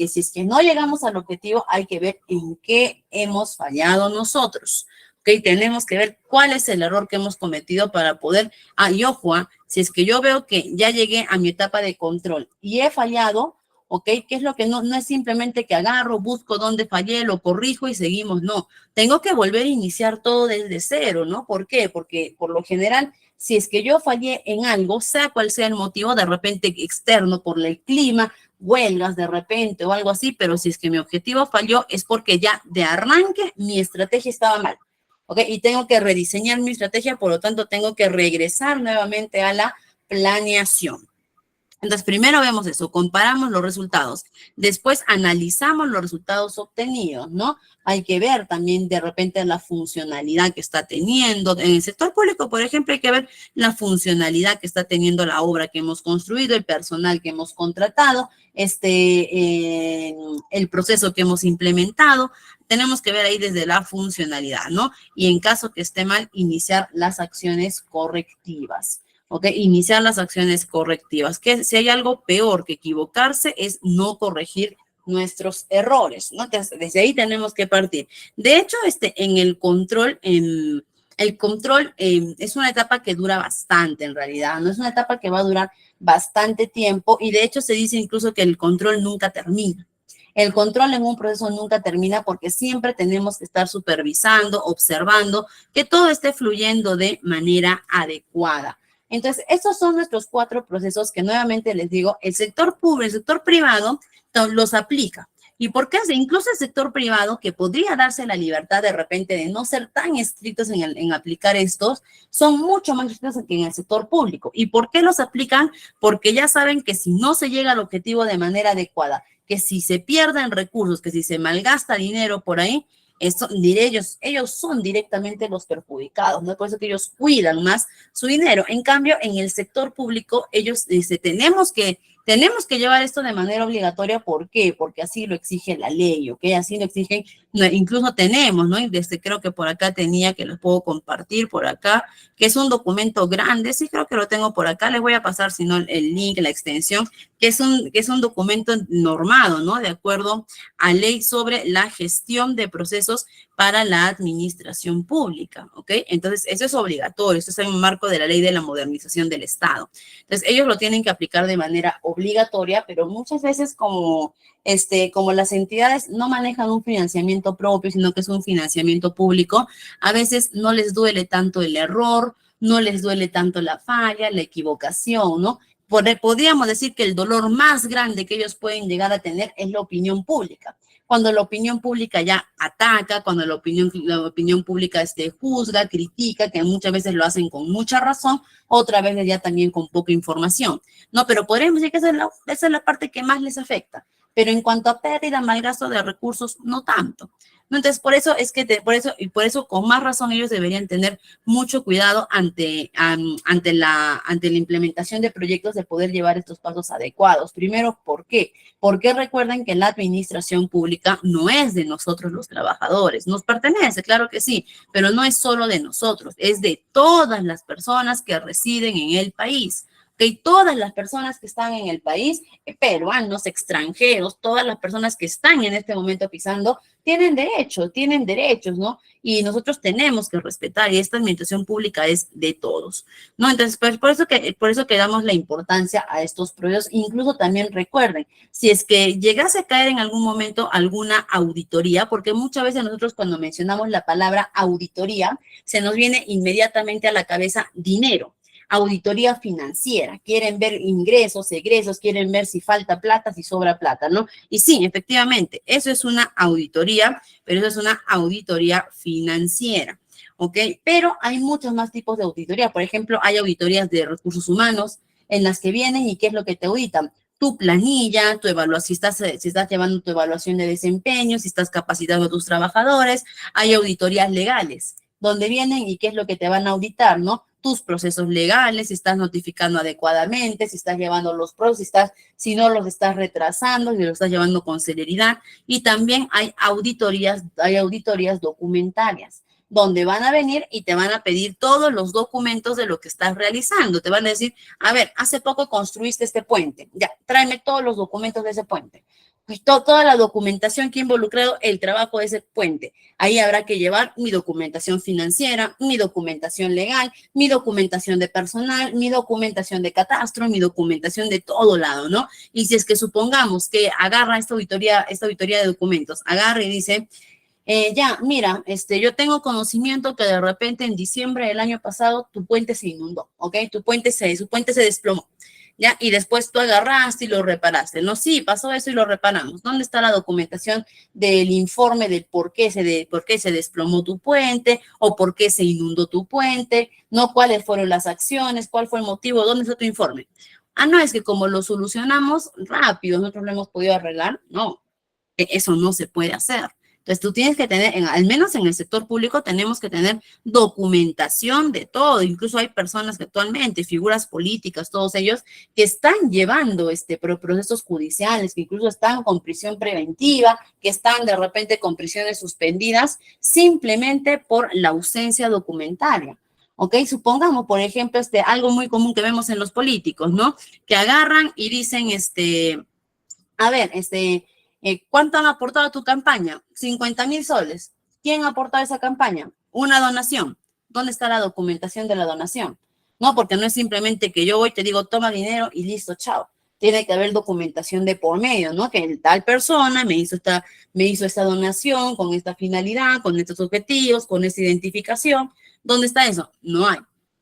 S1: si es que no llegamos al objetivo, hay que ver en qué hemos fallado nosotros. ¿Ok? Tenemos que ver cuál es el error que hemos cometido para poder, y ojo, si es que yo veo que ya llegué a mi etapa de control y he fallado, ¿ok? ¿Qué es lo que no es simplemente que agarro, busco dónde fallé, lo corrijo y seguimos? No, tengo que volver a iniciar todo desde cero, ¿no? ¿Por qué? Porque por lo general, si es que yo fallé en algo, sea cual sea el motivo, de repente externo, por el clima, huelgas de repente o algo así, pero si es que mi objetivo falló, es porque ya de arranque mi estrategia estaba mal. ¿Ok? Y tengo que rediseñar mi estrategia, por lo tanto, tengo que regresar nuevamente a la planeación. Entonces, primero vemos eso, comparamos los resultados, después analizamos los resultados obtenidos, ¿no? Hay que ver también de repente la funcionalidad que está teniendo. En el sector público, por ejemplo, hay que ver la funcionalidad que está teniendo la obra que hemos construido, el personal que hemos contratado, el proceso que hemos implementado. Tenemos que ver ahí desde la funcionalidad, ¿no? Y en caso que esté mal, iniciar las acciones correctivas. ¿Ok? Iniciar las acciones correctivas. Que si hay algo peor que equivocarse es no corregir nuestros errores, ¿no? Entonces, desde ahí tenemos que partir. De hecho, en el control es una etapa que dura bastante en realidad, no es una etapa que va a durar bastante tiempo y de hecho se dice incluso que el control nunca termina. El control en un proceso nunca termina porque siempre tenemos que estar supervisando, observando que todo esté fluyendo de manera adecuada. Entonces, estos son nuestros 4 procesos que nuevamente les digo, el sector público, el sector privado los aplica. ¿Y por qué? Incluso el sector privado, que podría darse la libertad de repente de no ser tan estrictos en aplicar estos, son mucho más estrictos que en el sector público. ¿Y por qué los aplican? Porque ya saben que si no se llega al objetivo de manera adecuada, que si se pierden recursos, que si se malgasta dinero por ahí, ellos son directamente los perjudicados, ¿no? Por eso que ellos cuidan más su dinero. En cambio, en el sector público, ellos tenemos que Tenemos que llevar esto de manera obligatoria, ¿por qué? Porque así lo exige la ley, ¿ok? Así lo exigen, incluso tenemos, ¿no? Y desde creo que por acá tenía, que los puedo compartir por acá, que es un documento grande, sí creo que lo tengo por acá, les voy a pasar, si no, el link, la extensión, que es un documento normado, ¿no? De acuerdo a ley sobre la gestión de procesos para la administración pública, ¿ok? Entonces, eso es obligatorio, eso es en el marco de la ley de la modernización del Estado. Entonces, ellos lo tienen que aplicar de manera obligatoria, pero muchas veces como las entidades no manejan un financiamiento propio, sino que es un financiamiento público, a veces no les duele tanto el error, no les duele tanto la falla, la equivocación, ¿no? Podríamos decir que el dolor más grande que ellos pueden llegar a tener es la opinión pública. Cuando la opinión pública ya ataca, cuando la opinión pública juzga, critica, que muchas veces lo hacen con mucha razón, otras veces ya también con poca información. No, pero podríamos decir que esa es la parte que más les afecta. Pero en cuanto a pérdida, mal gasto de recursos, no tanto. ¿No? Entonces, por eso con más razón ellos deberían tener mucho cuidado ante la implementación de proyectos, de poder llevar estos pasos adecuados. Primero, ¿por qué? Porque recuerden que la administración pública no es de nosotros los trabajadores, nos pertenece, claro que sí, pero no es solo de nosotros, es de todas las personas que residen en el país. Que todas las personas que están en el país, peruanos, extranjeros, todas las personas que están en este momento pisando, tienen derechos, ¿no? Y nosotros tenemos que respetar, y esta administración pública es de todos, ¿no? Entonces, pues, por eso que damos la importancia a estos proyectos. Incluso también recuerden, si es que llegase a caer en algún momento alguna auditoría, porque muchas veces nosotros cuando mencionamos la palabra auditoría, se nos viene inmediatamente a la cabeza dinero. Auditoría financiera, quieren ver ingresos, egresos, quieren ver si falta plata, si sobra plata, ¿no? Y sí, efectivamente, eso es una auditoría, pero eso es una auditoría financiera, ¿ok? Pero hay muchos más tipos de auditoría. Por ejemplo, hay auditorías de recursos humanos en las que vienen y ¿qué es lo que te auditan? Tu planilla, tu evaluación, si estás llevando tu evaluación de desempeño, si estás capacitando a tus trabajadores. Hay auditorías legales, donde vienen y qué es lo que te van a auditar, ¿no? Tus procesos legales, si estás notificando adecuadamente, si estás llevando los procesos, si no los estás retrasando, si los estás llevando con celeridad. Y también hay auditorías documentarias, donde van a venir y te van a pedir todos los documentos de lo que estás realizando. Te van a decir, a ver, hace poco construiste este puente, ya, tráeme todos los documentos de ese puente. Pues toda la documentación que ha involucrado el trabajo de ese puente. Ahí habrá que llevar mi documentación financiera, mi documentación legal, mi documentación de personal, mi documentación de catastro, mi documentación de todo lado, ¿no? Y si es que supongamos que agarra esta auditoría de documentos, agarra y dice, ya, mira, yo tengo conocimiento que de repente en diciembre del año pasado tu puente se inundó, ¿ok? Su puente se desplomó. ¿Ya? Y después tú agarraste y lo reparaste. No, sí, pasó eso y lo reparamos. ¿Dónde está la documentación del informe del por qué se desplomó tu puente o por qué se inundó tu puente? ¿No? ¿Cuáles fueron las acciones? ¿Cuál fue el motivo? ¿Dónde está tu informe? Ah, no, es que como lo solucionamos rápido, nosotros lo hemos podido arreglar. No, eso no se puede hacer. Entonces, tú tienes que tener, al menos en el sector público, tenemos que tener documentación de todo. Incluso hay personas que actualmente, figuras políticas, todos ellos, que están llevando procesos judiciales, que incluso están con prisión preventiva, que están de repente con prisiones suspendidas, simplemente por la ausencia documentaria. ¿Ok? Supongamos, por ejemplo, algo muy común que vemos en los políticos, ¿no? Que agarran y dicen, a ver, ¿cuánto han aportado a tu campaña? 50,000 soles. ¿Quién ha aportado a esa campaña? Una donación. ¿Dónde está la documentación de la donación? No, porque no es simplemente que yo voy, te digo, toma dinero y listo, chao. Tiene que haber documentación de por medio, ¿no? Que tal persona me hizo esta donación con esta finalidad, con estos objetivos, con esta identificación. ¿Dónde está eso? No hay.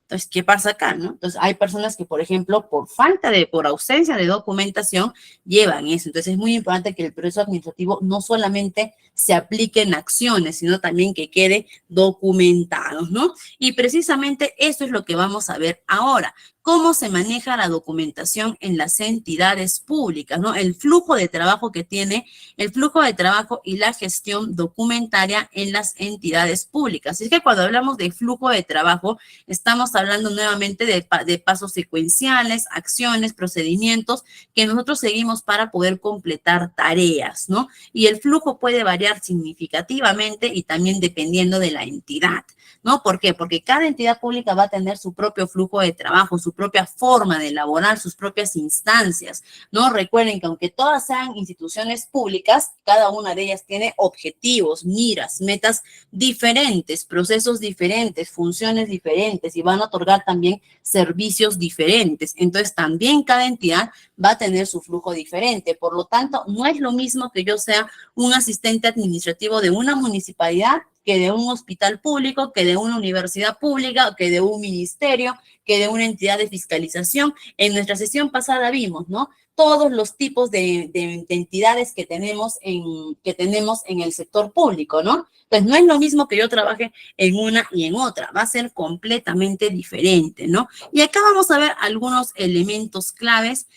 S1: Entonces, ¿qué pasa acá, no? Entonces, hay personas que, por ejemplo, por ausencia de documentación, llevan eso. Entonces, es muy importante que el proceso administrativo no solamente se aplique en acciones, sino también que quede documentado, ¿no? Y precisamente eso es lo que vamos a ver ahora. cómo se maneja la documentación en las entidades públicas, ¿no? El flujo de trabajo que tiene, el flujo de trabajo y la gestión documentaria en las entidades públicas. Así que cuando hablamos de flujo de trabajo, estamos hablando nuevamente de pasos secuenciales, acciones, procedimientos que nosotros seguimos para poder completar tareas, ¿no? Y el flujo puede variar significativamente y también dependiendo de la entidad, ¿no? ¿Por qué? Porque cada entidad pública va a tener su propio flujo de trabajo, su propia forma de elaborar, sus propias instancias, ¿no? Recuerden que aunque todas sean instituciones públicas, cada una de ellas tiene objetivos, miras, metas diferentes, procesos diferentes, funciones diferentes y van a otorgar también servicios diferentes. Entonces, también cada entidad va a tener su flujo diferente. Por lo tanto, no es lo mismo que yo sea un asistente administrativo de una municipalidad que de un hospital público, que de una universidad pública, que de un ministerio, que de una entidad de fiscalización. En nuestra sesión pasada vimos, ¿no? Todos los tipos de entidades que tenemos en el sector público, ¿no? Entonces, no es lo mismo que yo trabaje en una y en otra, va a ser completamente diferente, ¿no? Y acá vamos a ver algunos elementos claves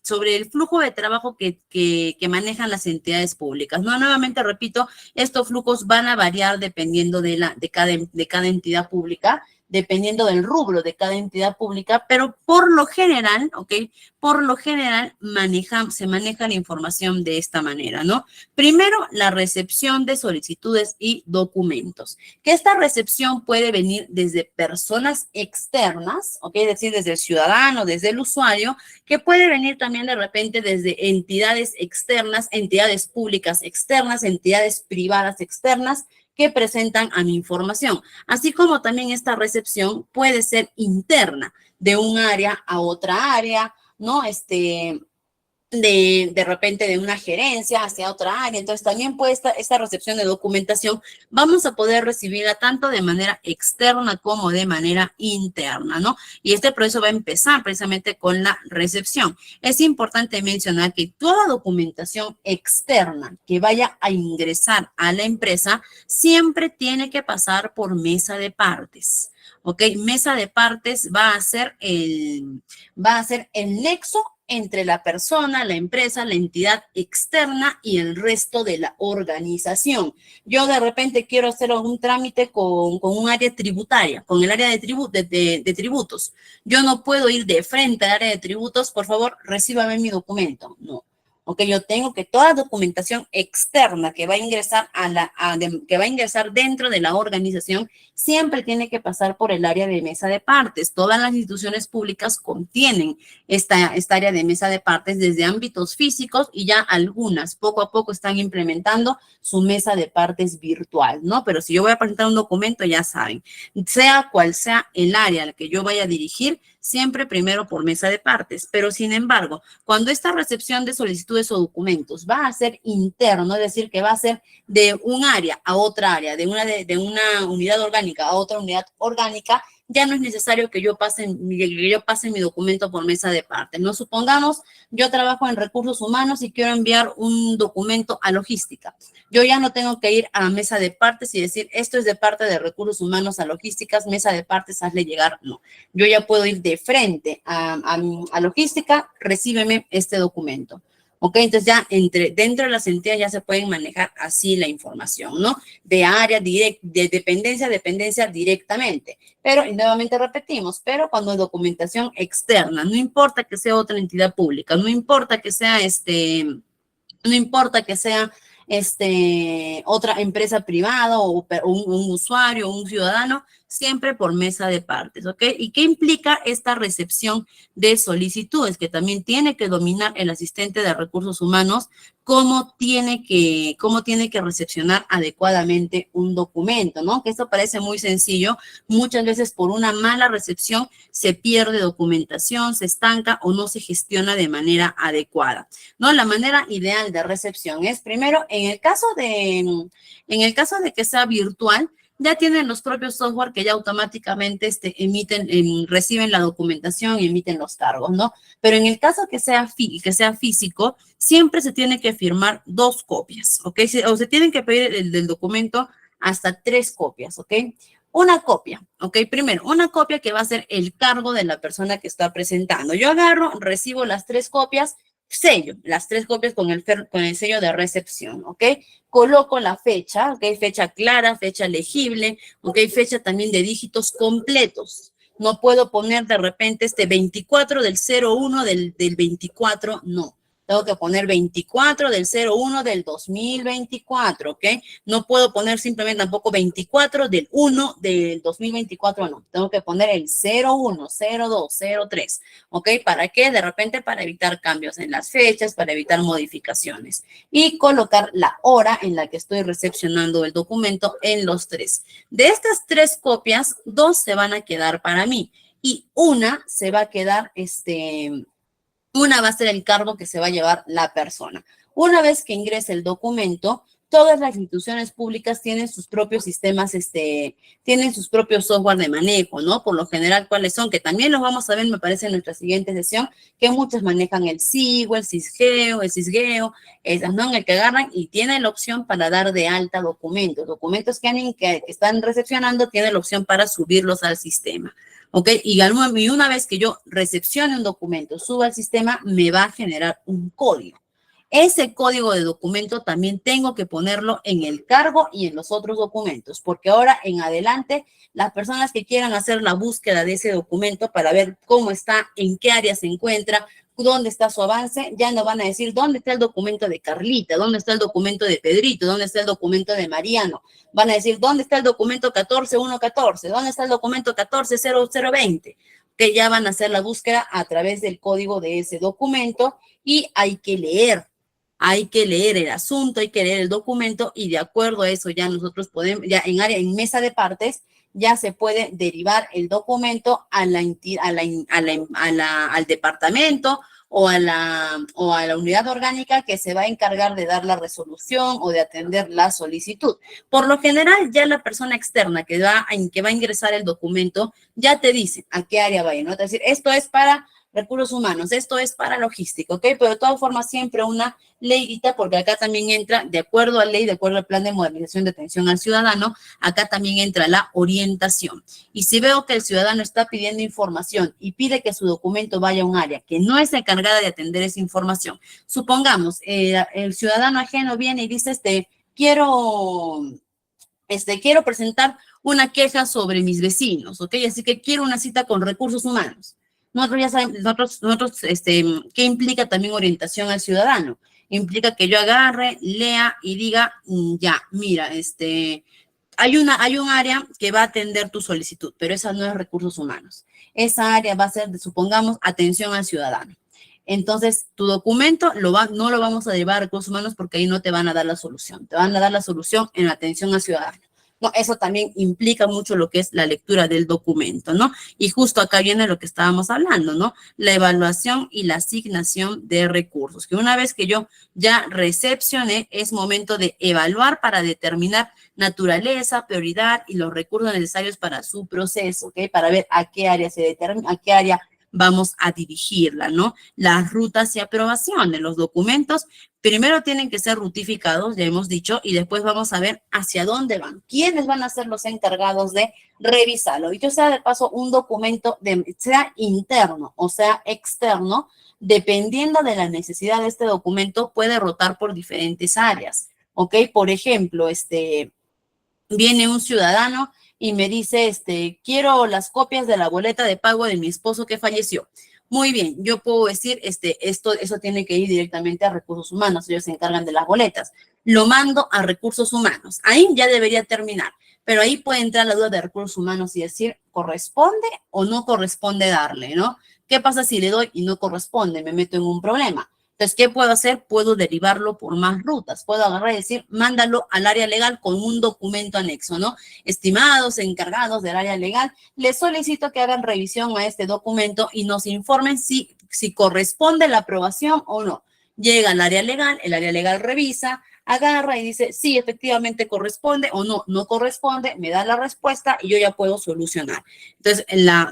S1: sobre el flujo de trabajo que manejan las entidades públicas, ¿no? Nuevamente repito, estos flujos van a variar dependiendo de cada entidad pública, dependiendo del rubro de cada entidad pública, pero por lo general, ¿ok? Por lo general se maneja la información de esta manera, ¿no? Primero, la recepción de solicitudes y documentos. Que esta recepción puede venir desde personas externas, ¿ok? Es decir, desde el ciudadano, desde el usuario, que puede venir también de repente desde entidades externas, entidades públicas externas, entidades privadas externas, que presentan a mi información, así como también esta recepción puede ser interna de un área a otra área, ¿no? De repente de una gerencia hacia otra área. Entonces también puede esta recepción de documentación, vamos a poder recibirla tanto de manera externa como de manera interna, ¿no? Y este proceso va a empezar precisamente con la recepción. Es importante mencionar que toda documentación externa que vaya a ingresar a la empresa siempre tiene que pasar por mesa de partes. ¿Ok? Mesa de partes va a ser el nexo entre la persona, la empresa, la entidad externa y el resto de la organización. Yo de repente quiero hacer un trámite con un área tributaria, con el área de tributos. Yo no puedo ir de frente al área de tributos, por favor, recíbame mi documento. No. Ok, yo tengo que toda documentación externa que va a ingresar que va a ingresar dentro de la organización siempre tiene que pasar por el área de mesa de partes. Todas las instituciones públicas contienen esta área de mesa de partes desde ámbitos físicos y ya algunas poco a poco están implementando su mesa de partes virtual, ¿no? Pero si yo voy a presentar un documento, ya saben, sea cual sea el área al que yo vaya a dirigir, siempre primero por mesa de partes. Pero sin embargo, cuando esta recepción de solicitudes o documentos va a ser interno, es decir, que va a ser de un área a otra área, de una unidad orgánica a otra unidad orgánica, ya no es necesario que yo pase mi documento por mesa de partes. No supongamos, yo trabajo en recursos humanos y quiero enviar un documento a logística. Yo ya no tengo que ir a mesa de partes y decir, esto es de parte de recursos humanos a logísticas, mesa de partes, hazle llegar. No, yo ya puedo ir de frente a logística, recíbeme este documento. ¿Ok? Entonces ya dentro de las entidades ya se pueden manejar así la información, ¿no? De área, de dependencia a dependencia directamente. Pero, y nuevamente repetimos, pero cuando es documentación externa, no importa que sea otra entidad pública, no importa que sea otra empresa privada o un usuario, un ciudadano, siempre por mesa de partes, ¿ok? ¿Y qué implica esta recepción de solicitudes? Que también tiene que dominar el asistente de recursos humanos cómo tiene que recepcionar adecuadamente un documento, ¿no? Que esto parece muy sencillo, muchas veces por una mala recepción se pierde documentación, se estanca o no se gestiona de manera adecuada, ¿no? La manera ideal de recepción es primero, en el caso de que sea virtual, ya tienen los propios software que ya automáticamente reciben la documentación y emiten los cargos, ¿no? Pero en el caso que sea físico, siempre se tiene que firmar 2 copias, ¿ok? O se tienen que pedir el del documento hasta 3 copias, ¿ok? Una copia, ¿ok? Primero, una copia que va a ser el cargo de la persona que está presentando. Yo agarro, recibo las 3 copias, sello, las 3 copias con el sello de recepción, ¿ok? Coloco la fecha, ¿ok? Fecha clara, fecha legible, ¿ok? Fecha también de dígitos completos. No puedo poner de repente 24 del 01 del 24, no. Tengo que poner 24 del 01 del 2024, ¿ok? No puedo poner simplemente tampoco 24 del 1 del 2024, no. Tengo que poner el 01, 02, 03, ¿ok? ¿Para qué? De repente para evitar cambios en las fechas, para evitar modificaciones. Y colocar la hora en la que estoy recepcionando el documento en los 3. De estas 3 copias, 2 se van a quedar para mí y una se va a quedar, una va a ser el cargo que se va a llevar la persona. Una vez que ingrese el documento, todas las instituciones públicas tienen sus propios sistemas, tienen sus propios software de manejo, ¿no? Por lo general, ¿cuáles son? Que también los vamos a ver, me parece, en nuestra siguiente sesión, que muchos manejan el SIGO, el SISGEO, esas, ¿no? En el que agarran y tienen la opción para dar de alta documentos. Documentos que están recepcionando tienen la opción para subirlos al sistema. ¿Ok? Y una vez que yo recepcione un documento, suba al sistema, me va a generar un código. Ese código de documento también tengo que ponerlo en el cargo y en los otros documentos, porque ahora en adelante las personas que quieran hacer la búsqueda de ese documento para ver cómo está, en qué área se encuentra, dónde está su avance, ya no van a decir dónde está el documento de Carlita, dónde está el documento de Pedrito, dónde está el documento de Mariano. Van a decir dónde está el documento 14114, dónde está el documento 140020, que ya van a hacer la búsqueda a través del código de ese documento y hay que leer el asunto, hay que leer el documento y de acuerdo a eso ya nosotros podemos, ya en mesa de partes, ya se puede derivar el documento al departamento o a la unidad orgánica que se va a encargar de dar la resolución o de atender la solicitud. Por lo general, ya la persona externa que va a ingresar el documento ya te dice a qué área va a ir, ¿no? Es decir, esto es para recursos humanos, esto es para logística, ¿ok? Pero de todas formas siempre una leyita, porque acá también entra, de acuerdo a ley, de acuerdo al plan de modernización de atención al ciudadano, acá también entra la orientación. Y si veo que el ciudadano está pidiendo información y pide que su documento vaya a un área que no es encargada de atender esa información, supongamos, el ciudadano ajeno viene y dice, quiero presentar una queja sobre mis vecinos, ¿ok? Así que quiero una cita con recursos humanos. Nosotros ya sabemos, ¿qué implica también orientación al ciudadano? Implica que yo agarre, lea y diga, ya, mira, hay un área que va a atender tu solicitud, pero esa no es recursos humanos. Esa área va a ser, supongamos, atención al ciudadano. Entonces, tu documento no lo vamos a llevar a recursos humanos porque ahí no te van a dar la solución. Te van a dar la solución en la atención al ciudadano. No, eso también implica mucho lo que es la lectura del documento, ¿no? Y justo acá viene lo que estábamos hablando, ¿no? La evaluación y la asignación de recursos, que una vez que yo ya recepcioné, es momento de evaluar para determinar naturaleza, prioridad y los recursos necesarios para su proceso, ¿ok? Para ver a qué área se determina, a qué área vamos a dirigirla, ¿no? Las rutas y aprobación de los documentos primero tienen que ser rutificados, ya hemos dicho, y después vamos a ver hacia dónde van, quiénes van a ser los encargados de revisarlo. Y yo sea de paso un documento, sea interno o sea externo, dependiendo de la necesidad de este documento, puede rotar por diferentes áreas, ¿ok? Por ejemplo, viene un ciudadano y me dice, quiero las copias de la boleta de pago de mi esposo que falleció. Muy bien, yo puedo decir, eso tiene que ir directamente a recursos humanos, ellos se encargan de las boletas. Lo mando a recursos humanos. Ahí ya debería terminar, pero ahí puede entrar la duda de recursos humanos y decir, ¿corresponde o no corresponde darle, no? ¿Qué pasa si le doy y no corresponde? Me meto en un problema. Entonces, ¿qué puedo hacer? Puedo derivarlo por más rutas. Puedo agarrar y decir, mándalo al área legal con un documento anexo, ¿no? Estimados encargados del área legal, les solicito que hagan revisión a este documento y nos informen si corresponde la aprobación o no. Llega al área legal, el área legal revisa, agarra y dice, sí, efectivamente corresponde o no, no corresponde, me da la respuesta y yo ya puedo solucionar. Entonces,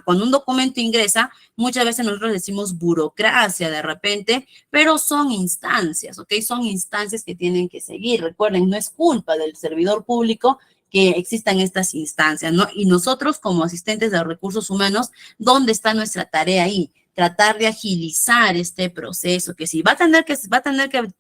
S1: cuando un documento ingresa, muchas veces nosotros decimos burocracia de repente, pero son instancias, ¿ok? Son instancias que tienen que seguir. Recuerden, no es culpa del servidor público que existan estas instancias, ¿no? Y nosotros como asistentes de recursos humanos, ¿dónde está nuestra tarea ahí? Tratar de agilizar este proceso, que si va a tener que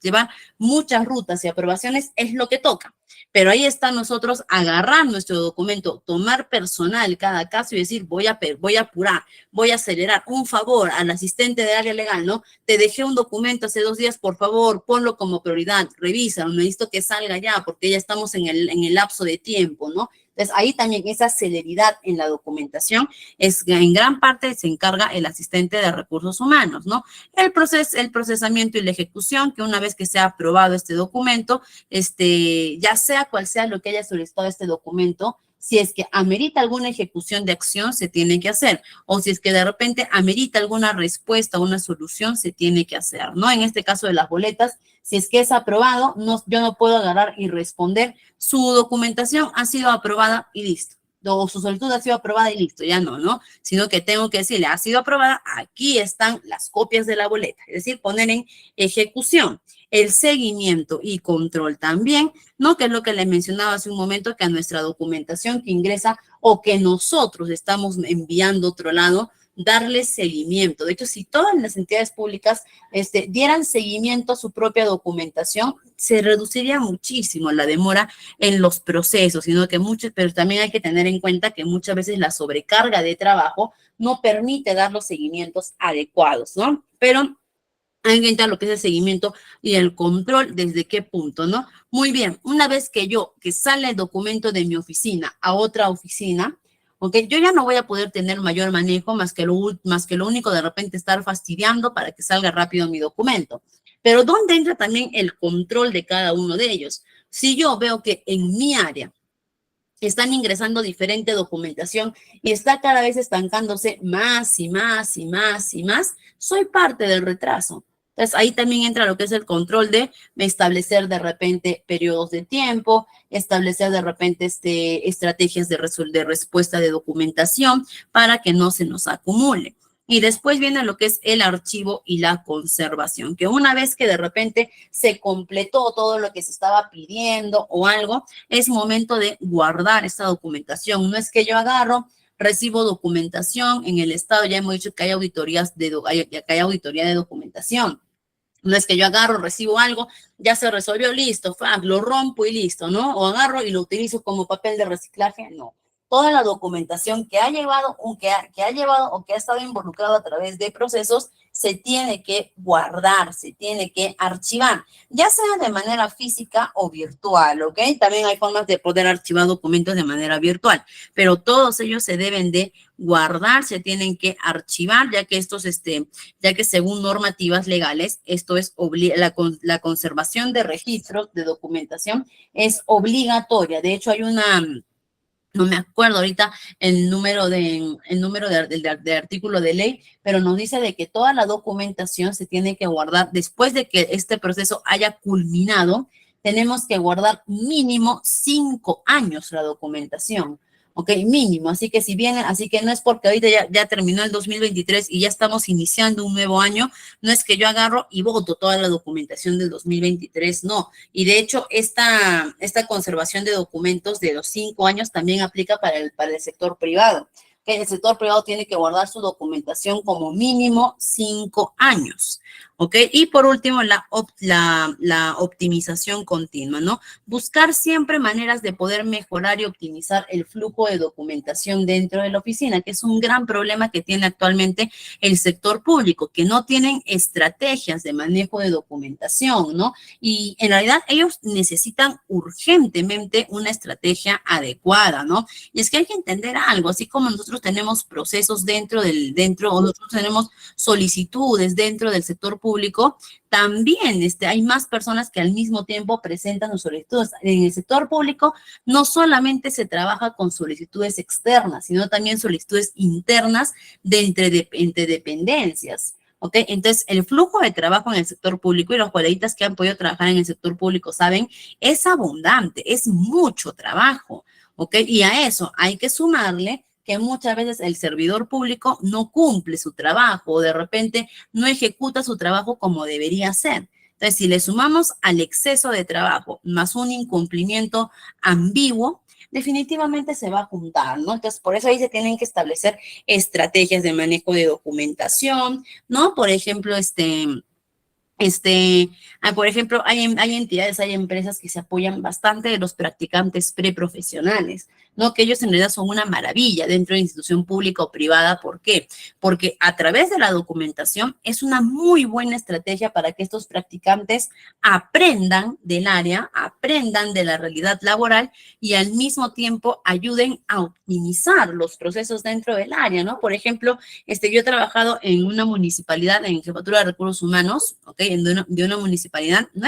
S1: llevar muchas rutas y aprobaciones, es lo que toca. Pero ahí está nosotros agarrar nuestro documento, tomar personal cada caso y decir, voy a apurar, voy a acelerar. Un favor al asistente de área legal, ¿no? Te dejé un documento hace 2 días, por favor, ponlo como prioridad, revísalo, necesito que salga ya porque ya estamos en el lapso de tiempo, ¿no? Entonces, ahí también esa celeridad en la documentación es en gran parte se encarga el asistente de recursos humanos, ¿no? El procesamiento y la ejecución, que una vez que se ha aprobado este documento, ya sea cual sea lo que haya solicitado este documento, si es que amerita alguna ejecución de acción, se tiene que hacer. O si es que de repente amerita alguna respuesta, una solución, se tiene que hacer, ¿no? En este caso de las boletas, si es que es aprobado, yo no puedo agarrar y responder, su documentación ha sido aprobada y listo. O su solicitud ha sido aprobada y listo, ya no, ¿no? Sino que tengo que decirle, ha sido aprobada, aquí están las copias de la boleta. Es decir, poner en ejecución el seguimiento y control también, ¿no? Que es lo que le mencionaba hace un momento, que a nuestra documentación que ingresa o que nosotros estamos enviando a otro lado, darle seguimiento. De hecho, si todas las entidades públicas dieran seguimiento a su propia documentación, se reduciría muchísimo la demora en los procesos, sino que pero también hay que tener en cuenta que muchas veces la sobrecarga de trabajo no permite dar los seguimientos adecuados, ¿no? Pero hay que entrar lo que es el seguimiento y el control, ¿desde qué punto, no? Muy bien, una vez que sale el documento de mi oficina a otra oficina, ¿ok? Yo ya no voy a poder tener mayor manejo más que lo único de repente estar fastidiando para que salga rápido mi documento. Pero ¿dónde entra también el control de cada uno de ellos? Si yo veo que en mi área están ingresando diferente documentación y está cada vez estancándose más y más y más y más, soy parte del retraso. Entonces, ahí también entra lo que es el control de establecer de repente periodos de tiempo, establecer de repente estrategias de respuesta de documentación para que no se nos acumule. Y después viene lo que es el archivo y la conservación, que una vez que de repente se completó todo lo que se estaba pidiendo o algo, es momento de guardar esta documentación. No es que yo agarro, recibo documentación en el estado, ya hemos dicho que hay auditorías que hay auditoría de documentación. No es que yo agarro, recibo algo, ya se resolvió, listo, lo rompo y listo, ¿no? O agarro y lo utilizo como papel de reciclaje, no. Toda la documentación que ha llevado o que ha estado involucrado a través de procesos se tiene que guardar, se tiene que archivar, ya sea de manera física o virtual, ¿ok? También hay formas de poder archivar documentos de manera virtual, pero todos ellos se deben de guardar, se tienen que archivar, ya que ya que según normativas legales, esto es la conservación de registros de documentación es obligatoria. De hecho, hay no me acuerdo ahorita el número de artículo de ley, pero nos dice de que toda la documentación se tiene que guardar después de que este proceso haya culminado. Tenemos que guardar mínimo 5 años la documentación. Ok, mínimo. Así que no es porque ahorita ya terminó el 2023 y ya estamos iniciando un nuevo año, no es que yo agarro y voto toda la documentación del 2023, no. Y de hecho, esta conservación de documentos de los 5 años también aplica para el sector privado. Que el sector privado tiene que guardar su documentación como mínimo 5 años. ¿Ok? Y por último, la optimización continua, ¿no? Buscar siempre maneras de poder mejorar y optimizar el flujo de documentación dentro de la oficina, que es un gran problema que tiene actualmente el sector público, que no tienen estrategias de manejo de documentación, ¿no? Y en realidad ellos necesitan urgentemente una estrategia adecuada, ¿no? Y es que hay que entender algo, así como nosotros tenemos procesos o nosotros tenemos solicitudes dentro del sector público, también hay más personas que al mismo tiempo presentan sus solicitudes. En el sector público no solamente se trabaja con solicitudes externas, sino también solicitudes internas entre dependencias. ¿Ok? Entonces, el flujo de trabajo en el sector público, y los coleguitas que han podido trabajar en el sector público saben, es abundante, es mucho trabajo. ¿Ok? Y a eso hay que sumarle que muchas veces el servidor público no cumple su trabajo o de repente no ejecuta su trabajo como debería ser. Entonces, si le sumamos al exceso de trabajo más un incumplimiento ambiguo, definitivamente se va a juntar, ¿no? Entonces, por eso ahí se tienen que establecer estrategias de manejo de documentación, ¿no? Por ejemplo, por ejemplo, hay entidades, hay empresas que se apoyan bastante de los practicantes preprofesionales, ¿no? Que ellos en realidad son una maravilla dentro de institución pública o privada. ¿Por qué? Porque a través de la documentación es una muy buena estrategia para que estos practicantes aprendan del área, aprendan de la realidad laboral y al mismo tiempo ayuden a optimizar los procesos dentro del área, ¿no? Por ejemplo, yo he trabajado en una municipalidad, en Jefatura de Recursos Humanos, ¿ok? De una municipalidad, no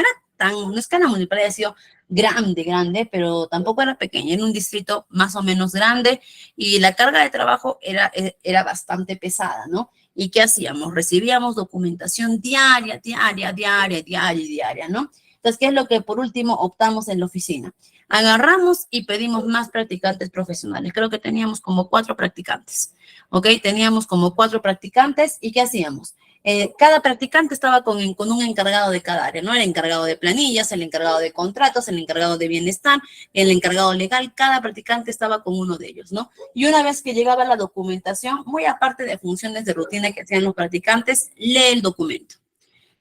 S1: es que la municipalidad haya sido grande, pero tampoco era pequeña, era un distrito más o menos grande y la carga de trabajo era bastante pesada, ¿no? ¿Y qué hacíamos? Recibíamos documentación diaria, ¿no? Entonces, ¿qué es lo que por último optamos en la oficina? Agarramos y pedimos más practicantes profesionales. Creo que teníamos como 4 practicantes, ¿ok? Teníamos como 4 practicantes y ¿qué hacíamos? Cada practicante estaba con un encargado de cada área, ¿no? El encargado de planillas, el encargado de contratos, el encargado de bienestar, el encargado legal, cada practicante estaba con uno de ellos, ¿no? Y una vez que llegaba la documentación, muy aparte de funciones de rutina que hacían los practicantes, lee el documento.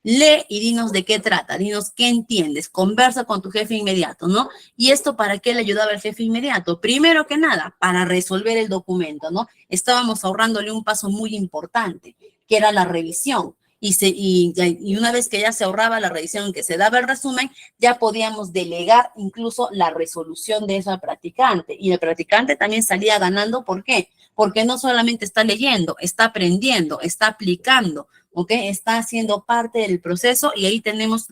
S1: Lee y dinos de qué trata, dinos qué entiendes, conversa con tu jefe inmediato, ¿no? ¿Y esto para qué le ayudaba al jefe inmediato? Primero que nada, para resolver el documento, ¿no? Estábamos ahorrándole un paso muy importante, que era la revisión. Y una vez que ya se ahorraba la revisión, que se daba el resumen, ya podíamos delegar incluso la resolución de eso al practicante. Y el practicante también salía ganando, ¿por qué? Porque no solamente está leyendo, está aprendiendo, está aplicando, ¿ok? Está haciendo parte del proceso y ahí tenemos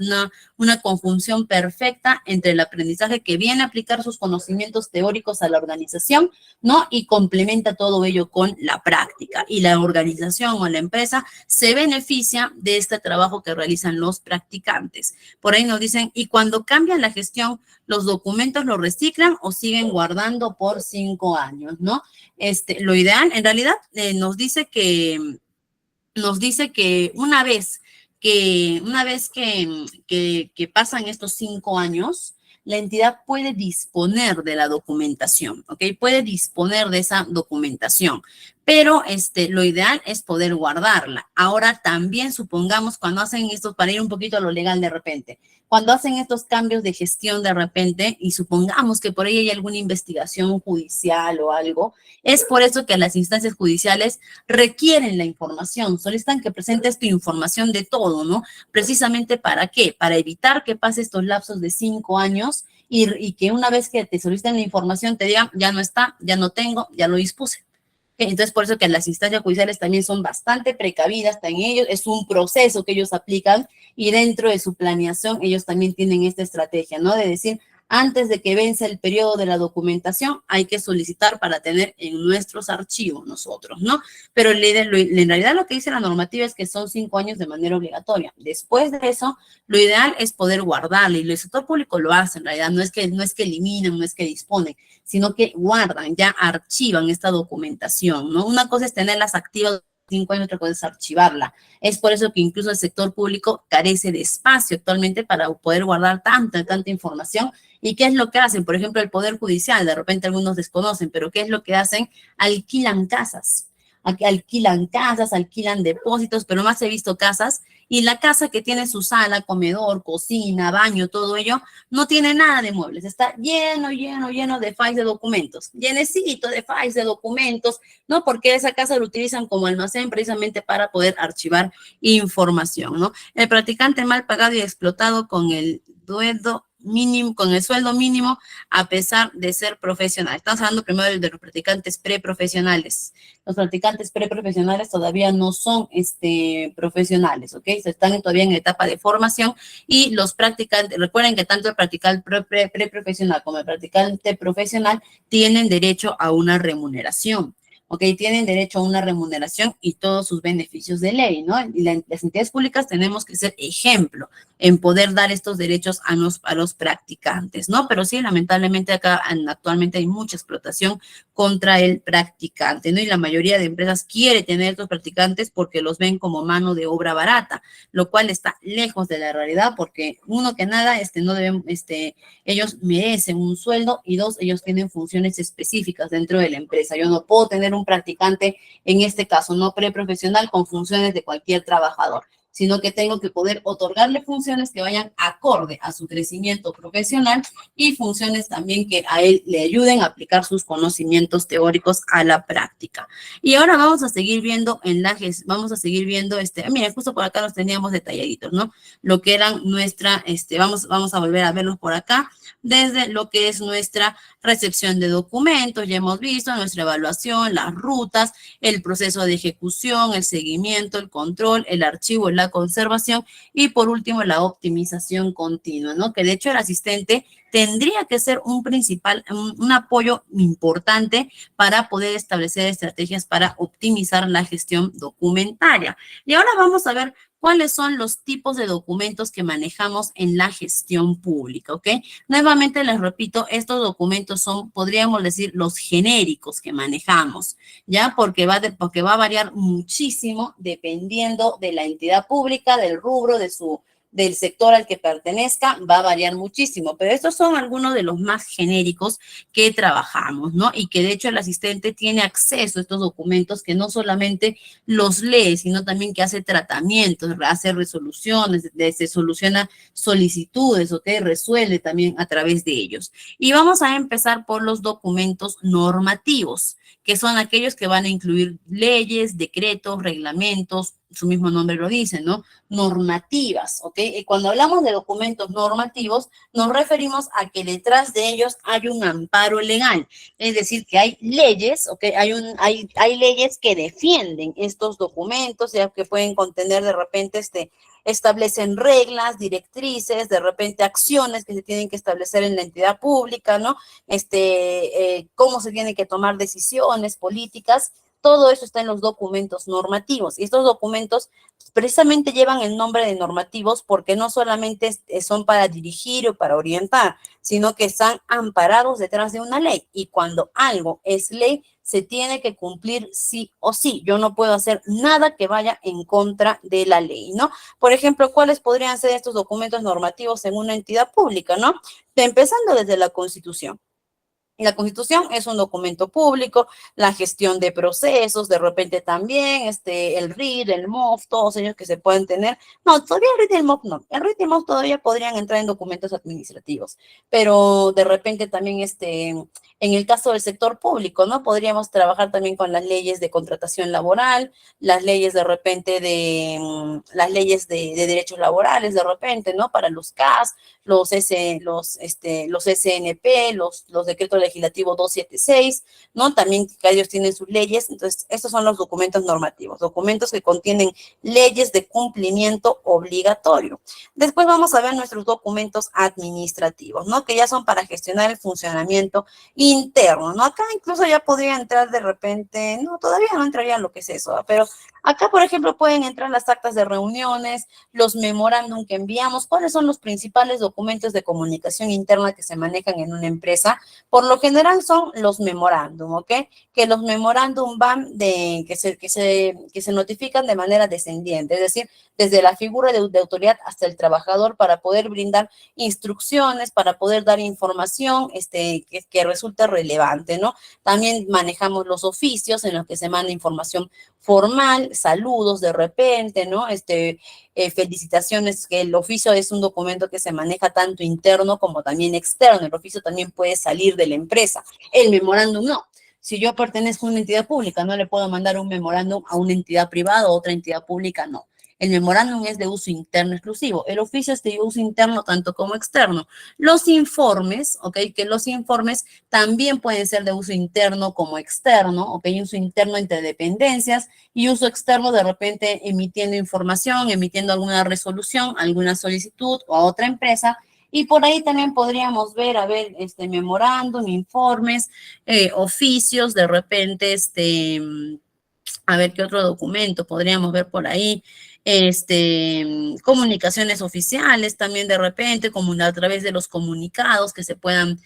S1: una conjunción perfecta entre el aprendizaje que viene a aplicar sus conocimientos teóricos a la organización, ¿no? Y complementa todo ello con la práctica. Y la organización o la empresa se beneficia de este trabajo que realizan los practicantes. Por ahí nos dicen, y cuando cambian la gestión, ¿los documentos los reciclan o siguen guardando por 5 años, ¿no? Lo ideal, en realidad, nos dice que que pasan estos 5 años, la entidad puede disponer de la documentación, ¿ok? Puede disponer de esa documentación, pero lo ideal es poder guardarla. Ahora también supongamos cuando hacen estos, para ir un poquito a lo legal de repente, cuando hacen estos cambios de gestión de repente y supongamos que por ahí hay alguna investigación judicial o algo, es por eso que las instancias judiciales requieren la información, solicitan que presentes tu información de todo, ¿no? Precisamente ¿para qué? Para evitar que pase estos lapsos de 5 años y que una vez que te soliciten la información te digan, ya no está, ya no tengo, ya lo dispuse. Entonces, por eso que las instancias judiciales también son bastante precavidas, también ellos, es un proceso que ellos aplican y dentro de su planeación ellos también tienen esta estrategia, ¿no? De decir, antes de que vence el periodo de la documentación, hay que solicitar para tener en nuestros archivos nosotros, ¿no? Pero en realidad lo que dice la normativa es que son 5 años de manera obligatoria. Después de eso, lo ideal es poder guardarle y el sector público lo hace en realidad, no es que eliminan, no es que disponen, sino que guardan, ya archivan esta documentación, ¿no? Una cosa es tenerlas activas 5 años, otra cosa es archivarla. Es por eso que incluso el sector público carece de espacio actualmente para poder guardar tanta información. ¿Y qué es lo que hacen? Por ejemplo, el Poder Judicial, de repente algunos desconocen, pero ¿qué es lo que hacen? Alquilan casas, alquilan depósitos, pero más he visto casas y la casa que tiene su sala, comedor, cocina, baño, todo ello, no tiene nada de muebles, está lleno de files de documentos, llenecito de files de documentos, ¿no? Porque esa casa lo utilizan como almacén precisamente para poder archivar información, ¿no? El practicante mal pagado y explotado con el sueldo mínimo a pesar de ser profesional. Estamos hablando primero de los practicantes preprofesionales. Los practicantes preprofesionales todavía no son profesionales, ¿ok? Se están todavía en etapa de formación y los practicantes, recuerden que tanto el practicante preprofesional como el practicante profesional tienen derecho a una remuneración. ¿Ok? Tienen derecho a una remuneración y todos sus beneficios de ley, ¿no? Y las entidades públicas tenemos que ser ejemplo, en poder dar estos derechos a los practicantes, ¿no? Pero sí, lamentablemente acá actualmente hay mucha explotación contra el practicante, ¿no? Y la mayoría de empresas quiere tener estos practicantes porque los ven como mano de obra barata, lo cual está lejos de la realidad porque uno que nada, no deben, ellos merecen un sueldo y dos, ellos tienen funciones específicas dentro de la empresa. Yo no puedo tener un practicante, en este caso, no preprofesional, con funciones de cualquier trabajador, sino que tengo que poder otorgarle funciones que vayan acorde a su crecimiento profesional y funciones también que a él le ayuden a aplicar sus conocimientos teóricos a la práctica. Y ahora vamos a seguir viendo vamos a seguir viendo, mira, justo por acá los teníamos detalladitos, ¿no? Lo que eran vamos a volver a verlos por acá, desde lo que es nuestra recepción de documentos, ya hemos visto nuestra evaluación, las rutas, el proceso de ejecución, el seguimiento, el control, el archivo, la conservación y por último la optimización continua, ¿no? Que de hecho el asistente tendría que ser un apoyo importante para poder establecer estrategias para optimizar la gestión documentaria. Y ahora vamos a ver cuáles son los tipos de documentos que manejamos en la gestión pública, ¿ok? Nuevamente les repito, estos documentos son, podríamos decir, los genéricos que manejamos, ¿ya? Porque va a variar muchísimo dependiendo de la entidad pública, del rubro, del sector al que pertenezca, va a variar muchísimo, pero estos son algunos de los más genéricos que trabajamos, ¿no? Y que de hecho el asistente tiene acceso a estos documentos que no solamente los lee, sino también que hace tratamientos, hace resoluciones, se soluciona solicitudes, ¿ok? Resuelve también a través de ellos. Y vamos a empezar por los documentos normativos, que son aquellos que van a incluir leyes, decretos, reglamentos, su mismo nombre lo dice, ¿no? Normativas, ¿ok? Y cuando hablamos de documentos normativos, nos referimos a que detrás de ellos hay un amparo legal, es decir, que hay leyes, ¿ok? Hay leyes que defienden estos documentos, ya que pueden contener de repente establecen reglas, directrices, de repente acciones que se tienen que establecer en la entidad pública, ¿no? Cómo se tienen que tomar decisiones políticas. Todo eso está en los documentos normativos y estos documentos precisamente llevan el nombre de normativos porque no solamente son para dirigir o para orientar, sino que están amparados detrás de una ley y cuando algo es ley, se tiene que cumplir sí o sí. Yo no puedo hacer nada que vaya en contra de la ley, ¿no? Por ejemplo, ¿cuáles podrían ser estos documentos normativos en una entidad pública, no? Empezando desde la Constitución. La Constitución es un documento público, la gestión de procesos, de repente también, el RID, el MOF, todos ellos que se pueden tener. No, todavía el RID y el MOF no. El RID y el MOF todavía podrían entrar en documentos administrativos, pero de repente también, en el caso del sector público, ¿no? Podríamos trabajar también con las leyes de contratación laboral, las leyes de repente las leyes de derechos laborales, de repente, ¿no? Para los CAS, los SNP, los decretos legislativos 276, ¿no? También que ellos tienen sus leyes. Entonces, estos son los documentos normativos, documentos que contienen leyes de cumplimiento obligatorio. Después vamos a ver nuestros documentos administrativos, ¿no? Que ya son para gestionar el funcionamiento interno, ¿no? Acá incluso ya podría entrar de repente, no, todavía no entraría en lo que es eso, ¿no? Pero acá, por ejemplo, pueden entrar las actas de reuniones, los memorándum que enviamos, cuáles son los principales documentos de comunicación interna que se manejan en una empresa. Por lo general son los memorándum, ¿ok? Que los memorándum que se notifican de manera descendiente, es decir, desde la figura de autoridad hasta el trabajador para poder brindar instrucciones, para poder dar información que resulte relevante, ¿no? También manejamos los oficios en los que se manda información formal, saludos de repente, ¿no? Felicitaciones, que el oficio es un documento que se maneja tanto interno como también externo. El oficio también puede salir de la empresa. El memorándum no. Si yo pertenezco a una entidad pública, no le puedo mandar un memorándum a una entidad privada o otra entidad pública, no. El memorándum es de uso interno exclusivo. El oficio es de uso interno tanto como externo. Los informes, ¿ok? Que los informes también pueden ser de uso interno como externo, ¿ok? Uso interno entre dependencias y uso externo de repente emitiendo información, emitiendo alguna resolución, alguna solicitud o a otra empresa. Y por ahí también podríamos ver, memorándum, informes, oficios, de repente, a ver qué otro documento podríamos ver por ahí. comunicaciones oficiales también de repente, como a través de los comunicados que se puedan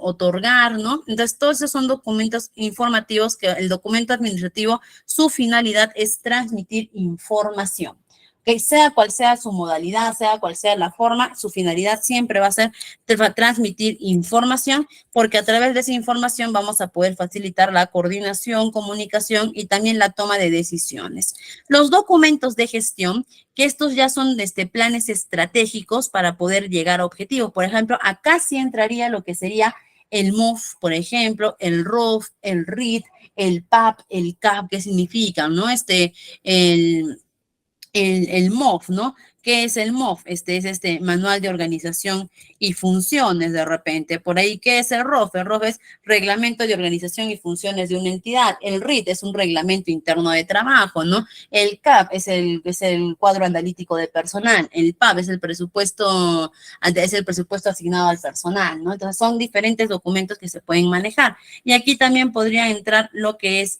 S1: otorgar, ¿no? Entonces, todos esos son documentos informativos que el documento administrativo, su finalidad es transmitir información. Que sea cual sea su modalidad, sea cual sea la forma, su finalidad siempre va a ser transmitir información, porque a través de esa información vamos a poder facilitar la coordinación, comunicación y también la toma de decisiones. Los documentos de gestión, que estos ya son planes estratégicos para poder llegar a objetivos. Por ejemplo, acá sí entraría lo que sería el MOF, por ejemplo, el ROF, el RIT, el PAP, el CAP, ¿qué significan, no? El MOF, ¿no? ¿Qué es el MOF? Es Manual de Organización y Funciones, de repente. Por ahí, ¿qué es el ROF? El ROF es Reglamento de Organización y Funciones de una entidad. El RIT es un Reglamento Interno de Trabajo, ¿no? El CAP es el Cuadro Analítico de Personal. El PAP es el presupuesto asignado al personal, ¿no? Entonces, son diferentes documentos que se pueden manejar. Y aquí también podría entrar lo que es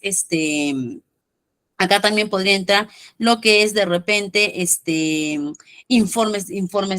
S1: Acá también podría entrar lo que es de repente informes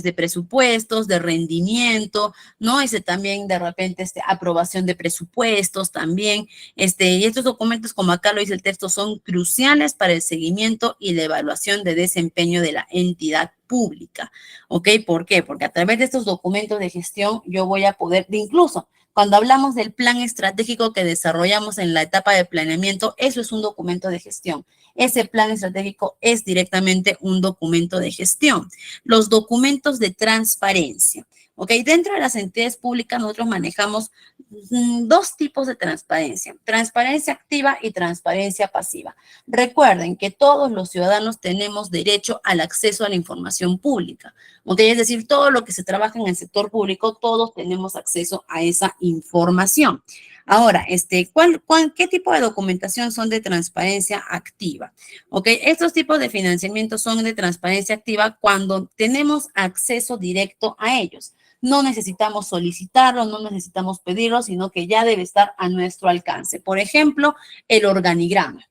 S1: de presupuestos, de rendimiento, ¿no? También de repente aprobación de presupuestos también. Y estos documentos, como acá lo dice el texto, son cruciales para el seguimiento y la evaluación de desempeño de la entidad pública. ¿Ok? ¿Por qué? Porque a través de estos documentos de gestión yo voy a poder, incluso cuando hablamos del plan estratégico que desarrollamos en la etapa de planeamiento, eso es un documento de gestión. Ese plan estratégico es directamente un documento de gestión. Los documentos de transparencia. ¿Ok? Dentro de las entidades públicas nosotros manejamos dos tipos de transparencia. Transparencia activa y transparencia pasiva. Recuerden que todos los ciudadanos tenemos derecho al acceso a la información pública. ¿Ok? Es decir, todo lo que se trabaja en el sector público, todos tenemos acceso a esa información. Ahora, ¿qué tipo de documentación son de transparencia activa? ¿Ok? Estos tipos de financiamiento son de transparencia activa cuando tenemos acceso directo a ellos. No necesitamos solicitarlo, no necesitamos pedirlo, sino que ya debe estar a nuestro alcance. Por ejemplo, el organigrama.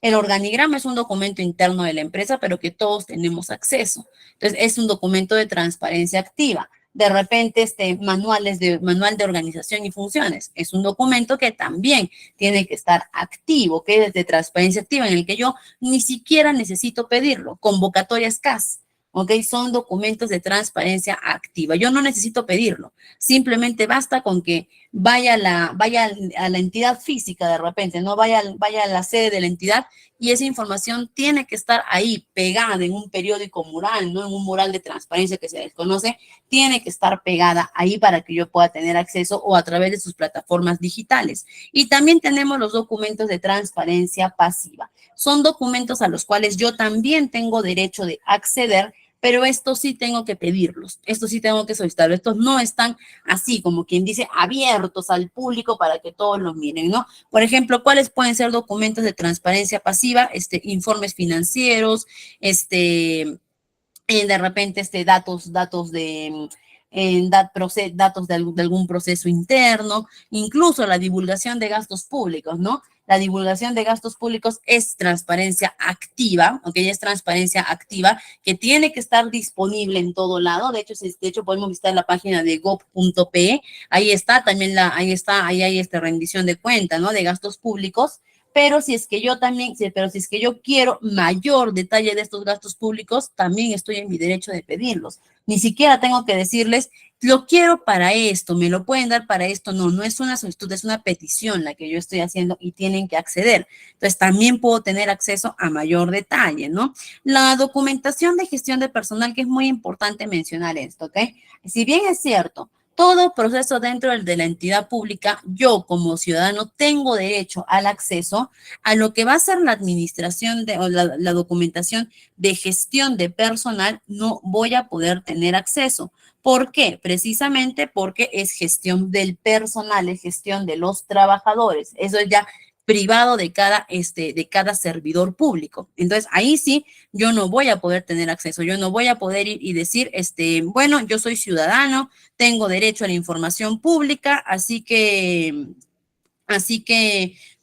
S1: El organigrama es un documento interno de la empresa, pero que todos tenemos acceso. Entonces, es un documento de transparencia activa. De repente, manual de organización y funciones. Es un documento que también tiene que estar activo, que es de transparencia activa, en el que yo ni siquiera necesito pedirlo. Convocatorias CAS. ¿Ok? Son documentos de transparencia activa. Yo no necesito pedirlo. Simplemente basta con que vaya a la entidad física de repente, no vaya a la sede de la entidad y esa información tiene que estar ahí pegada en un periódico mural, no en un mural de transparencia que se desconoce, tiene que estar pegada ahí para que yo pueda tener acceso o a través de sus plataformas digitales. Y también tenemos los documentos de transparencia pasiva. Son documentos a los cuales yo también tengo derecho de acceder, pero estos sí tengo que pedirlos, estos sí tengo que solicitarlos, estos no están así como quien dice abiertos al público para que todos los miren, ¿no? Por ejemplo, ¿cuáles pueden ser documentos de transparencia pasiva? Informes financieros, de repente datos de algún proceso interno, incluso la divulgación de gastos públicos, ¿no? La divulgación de gastos públicos es transparencia activa, ¿ok? Es transparencia activa que tiene que estar disponible en todo lado. De hecho podemos visitar la página de gov.pe. Ahí está también ahí hay esta rendición de cuenta, ¿no? De gastos públicos. Pero si es que yo quiero mayor detalle de estos gastos públicos, también estoy en mi derecho de pedirlos. Ni siquiera tengo que decirles, lo quiero para esto, me lo pueden dar para esto. No, no es una solicitud, es una petición la que yo estoy haciendo y tienen que acceder. Entonces, también puedo tener acceso a mayor detalle, ¿no? La documentación de gestión de personal, que es muy importante mencionar esto, ¿ok? Si bien es cierto, todo proceso dentro de la entidad pública, yo como ciudadano tengo derecho al acceso a lo que va a ser la administración o la documentación de gestión de personal, no voy a poder tener acceso. ¿Por qué? Precisamente porque es gestión del personal, es gestión de los trabajadores. Eso es ya privado de cada servidor público. Entonces, ahí sí, yo no voy a poder tener acceso, yo no voy a poder ir y decir, bueno, yo soy ciudadano, tengo derecho a la información pública, así que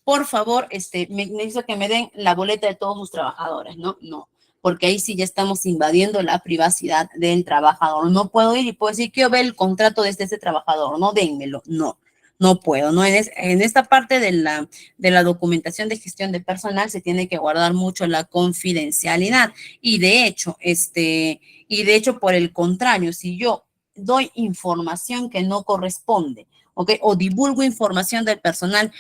S1: por favor, necesito que me den la boleta de todos sus trabajadores, ¿no? No. porque ahí sí ya estamos invadiendo la privacidad del trabajador. No puedo ir y puedo decir, quiero ver el contrato de este trabajador, no, dénmelo, no. No puedo, ¿no? En esta parte de la documentación de gestión de personal se tiene que guardar mucho la confidencialidad. Y de hecho, por el contrario, si yo doy información que no corresponde, ¿ok? O divulgo información del personal,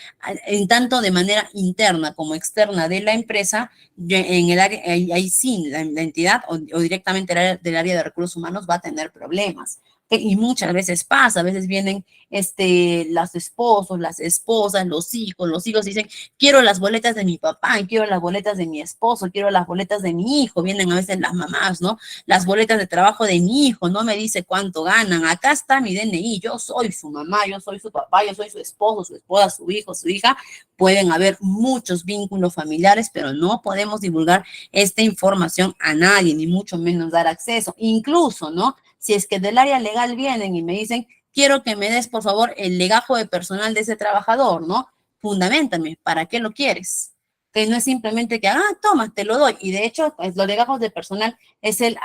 S1: en tanto de manera interna como externa de la empresa, en el área, ahí sí, la entidad o directamente del área de recursos humanos va a tener problemas. ¿Ok? Y muchas veces pasa, a veces vienen los esposos, las esposas, los hijos dicen, quiero las boletas de mi papá, quiero las boletas de mi esposo, quiero las boletas de mi hijo, vienen a veces las mamás, ¿no? Las boletas de trabajo de mi hijo, no me dice cuánto ganan, acá está mi DNI, yo soy su mamá, yo soy su papá, yo soy su esposo, su esposa, su hijo, su hija. Pueden haber muchos vínculos familiares, pero no podemos divulgar esta información a nadie, ni mucho menos dar acceso. Incluso, ¿no? Si es que del área legal vienen y me dicen, quiero que me des, por favor, el legajo de personal de ese trabajador, ¿no? Fundamentame, ¿para qué lo quieres? Que no es simplemente que, toma, te lo doy. Y de hecho, pues, los legajos de personal es el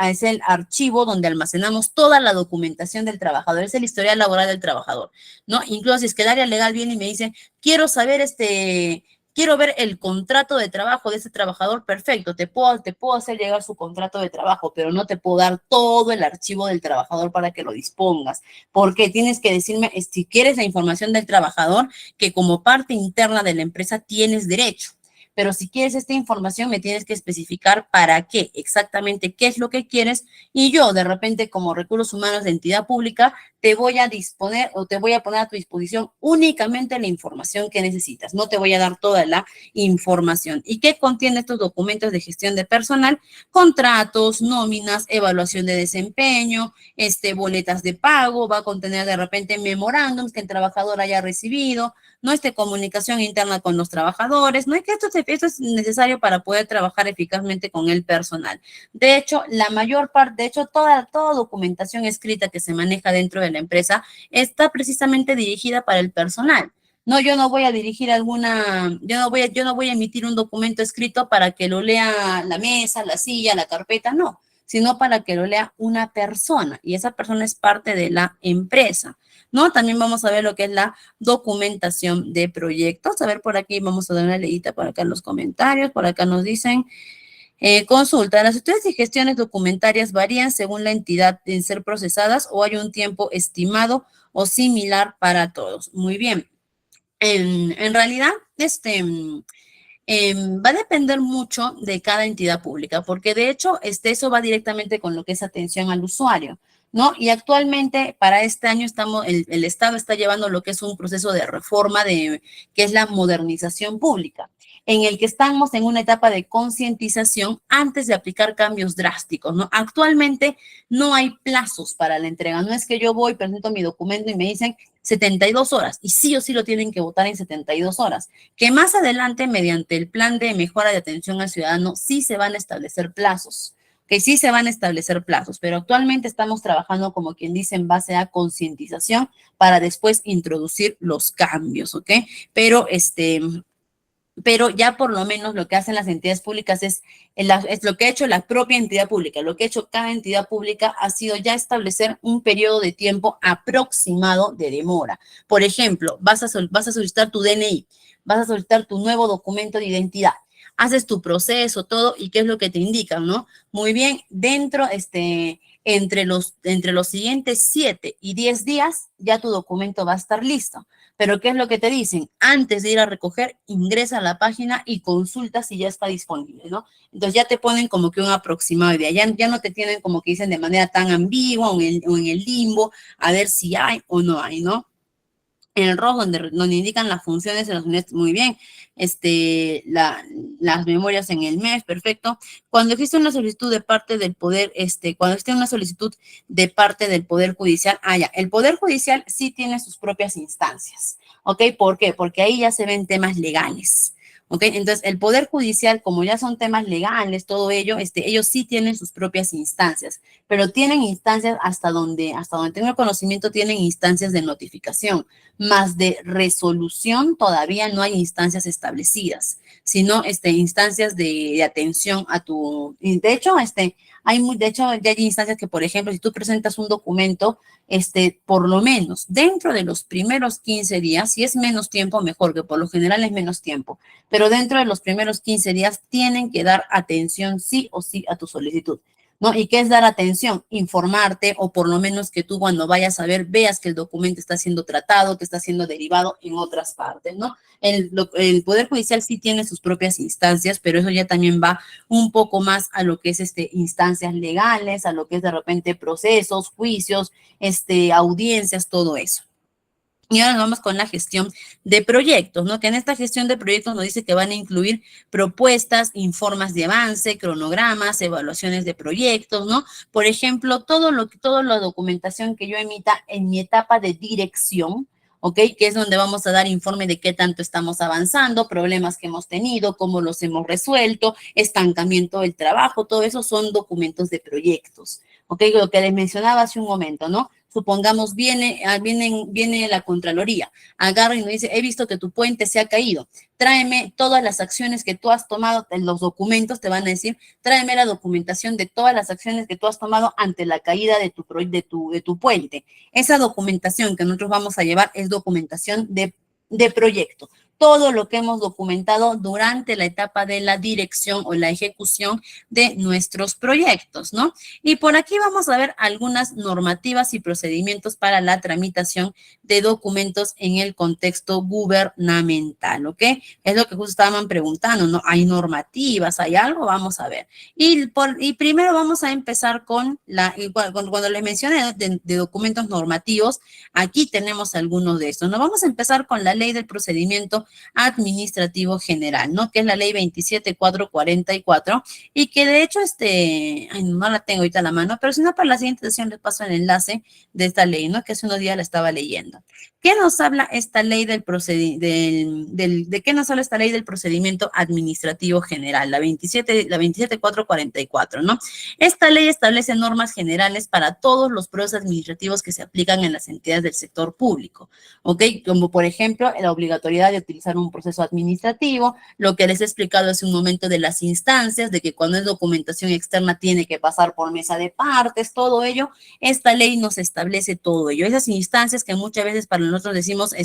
S1: archivo donde almacenamos toda la documentación del trabajador, es el historial laboral del trabajador, ¿no? Incluso si es que el área legal viene y me dice, quiero ver el contrato de trabajo de ese trabajador, perfecto, te puedo hacer llegar su contrato de trabajo, pero no te puedo dar todo el archivo del trabajador para que lo dispongas, porque tienes que decirme, si quieres la información del trabajador, que como parte interna de la empresa tienes derecho. Pero si quieres esta información, me tienes que especificar para qué, exactamente qué es lo que quieres, y yo, de repente, como recursos humanos de entidad pública, te voy a disponer o te voy a poner a tu disposición únicamente la información que necesitas. No te voy a dar toda la información. ¿Y qué contiene estos documentos de gestión de personal? Contratos, nóminas, evaluación de desempeño, boletas de pago, va a contener de repente memorándums que el trabajador haya recibido, no comunicación interna con los trabajadores, no es que esto es necesario para poder trabajar eficazmente con el personal. De hecho, la mayor parte, de hecho, toda documentación escrita que se maneja dentro de la empresa está precisamente dirigida para el personal. No, yo no voy a dirigir yo no voy a emitir un documento escrito para que lo lea la mesa, la silla, la carpeta, no, sino para que lo lea una persona, y esa persona es parte de la empresa, ¿no? También vamos a ver lo que es la documentación de proyectos. A ver, por aquí vamos a dar una leída por acá en los comentarios. Por acá nos dicen, consulta, ¿las estudios y gestiones documentarias varían según la entidad en ser procesadas o hay un tiempo estimado o similar para todos? Muy bien. En realidad, va a depender mucho de cada entidad pública, porque de hecho, eso va directamente con lo que es atención al usuario, ¿no? Y actualmente, para este año, el Estado está llevando lo que es un proceso de reforma que es la modernización pública, en el que estamos en una etapa de concientización antes de aplicar cambios drásticos, ¿no? Actualmente no hay plazos para la entrega, no es que yo voy, presento mi documento y me dicen 72 horas, y sí o sí lo tienen que votar en 72 horas, que más adelante, mediante el plan de mejora de atención al ciudadano, sí se van a establecer plazos, pero actualmente estamos trabajando, como quien dice, en base a concientización para después introducir los cambios, ¿ok? Pero pero ya por lo menos lo que hacen las entidades públicas es lo que ha hecho la propia entidad pública, lo que ha hecho cada entidad pública ha sido ya establecer un periodo de tiempo aproximado de demora. Por ejemplo, vas a solicitar tu DNI, vas a solicitar tu nuevo documento de identidad, haces tu proceso, todo, y qué es lo que te indican, ¿no? Muy bien, entre los siguientes 7 y 10 días ya tu documento va a estar listo. Pero ¿qué es lo que te dicen? Antes de ir a recoger, ingresa a la página y consulta si ya está disponible, ¿no? Entonces ya te ponen como que un aproximado de allá, ya no te tienen como que dicen de manera tan ambigua o en el limbo, a ver si hay o no hay, ¿no? En el rojo, donde indican las funciones de los unidades, muy bien, las memorias en el mes, perfecto. Cuando existe una solicitud de parte del poder, cuando existe una solicitud de parte del Poder Judicial, ya, el Poder Judicial sí tiene sus propias instancias, ¿ok? ¿Por qué? Porque ahí ya se ven temas legales, ¿ok? Entonces, el Poder Judicial, como ya son temas legales, todo ello, ellos sí tienen sus propias instancias, pero tienen instancias hasta donde tengo el conocimiento, tienen instancias de notificación, más de resolución todavía no hay instancias establecidas, sino instancias de atención a tu, y de hecho, de hecho, ya hay instancias que, por ejemplo, si tú presentas un documento, por lo menos dentro de los primeros 15 días, si es menos tiempo, mejor, que por lo general es menos tiempo, pero dentro de los primeros 15 días tienen que dar atención sí o sí a tu solicitud, ¿no? ¿Y qué es dar atención? Informarte, o por lo menos que tú cuando vayas a ver, veas que el documento está siendo tratado, que está siendo derivado en otras partes, ¿no? El Poder Judicial sí tiene sus propias instancias, pero eso ya también va un poco más a lo que es instancias legales, a lo que es de repente procesos, juicios, audiencias, todo eso. Y ahora nos vamos con la gestión de proyectos, ¿no? Que en esta gestión de proyectos nos dice que van a incluir propuestas, informes de avance, cronogramas, evaluaciones de proyectos, ¿no? Por ejemplo, toda la documentación que yo emita en mi etapa de dirección, ¿ok? Que es donde vamos a dar informe de qué tanto estamos avanzando, problemas que hemos tenido, cómo los hemos resuelto, estancamiento del trabajo, todo eso son documentos de proyectos, ¿ok? Lo que les mencionaba hace un momento, ¿no? Supongamos viene la Contraloría, agarra y nos dice, he visto que tu puente se ha caído, tráeme todas las acciones que tú has tomado, en los documentos te van a decir, tráeme la documentación de todas las acciones que tú has tomado ante la caída de tu puente. Esa documentación que nosotros vamos a llevar es documentación de proyecto. Todo lo que hemos documentado durante la etapa de la dirección o la ejecución de nuestros proyectos, ¿no? Y por aquí vamos a ver algunas normativas y procedimientos para la tramitación de documentos en el contexto gubernamental, ¿ok? Es lo que justo estaban preguntando, ¿no? ¿Hay normativas? ¿Hay algo? Vamos a ver. Y primero vamos a empezar con cuando les mencioné de documentos normativos, aquí tenemos algunos de estos. Nos vamos a empezar con la Ley del Procedimiento Administrativo General, ¿no? Que es la Ley 27444 y que de hecho, ay, no la tengo ahorita a la mano, pero si no, para la siguiente sesión les paso el enlace de esta ley, ¿no? Que hace unos días la estaba leyendo. ¿Qué nos habla esta ley de qué nos habla esta ley del procedimiento administrativo general? La 27444, ¿no? Esta ley establece normas generales para todos los procesos administrativos que se aplican en las entidades del sector público, ¿ok? Como por ejemplo, la obligatoriedad de utilizar un proceso administrativo, lo que les he explicado hace un momento de las instancias, de que cuando es documentación externa tiene que pasar por mesa de partes, todo ello, esta ley nos establece todo ello. Esas instancias que muchas veces para nosotros decimos,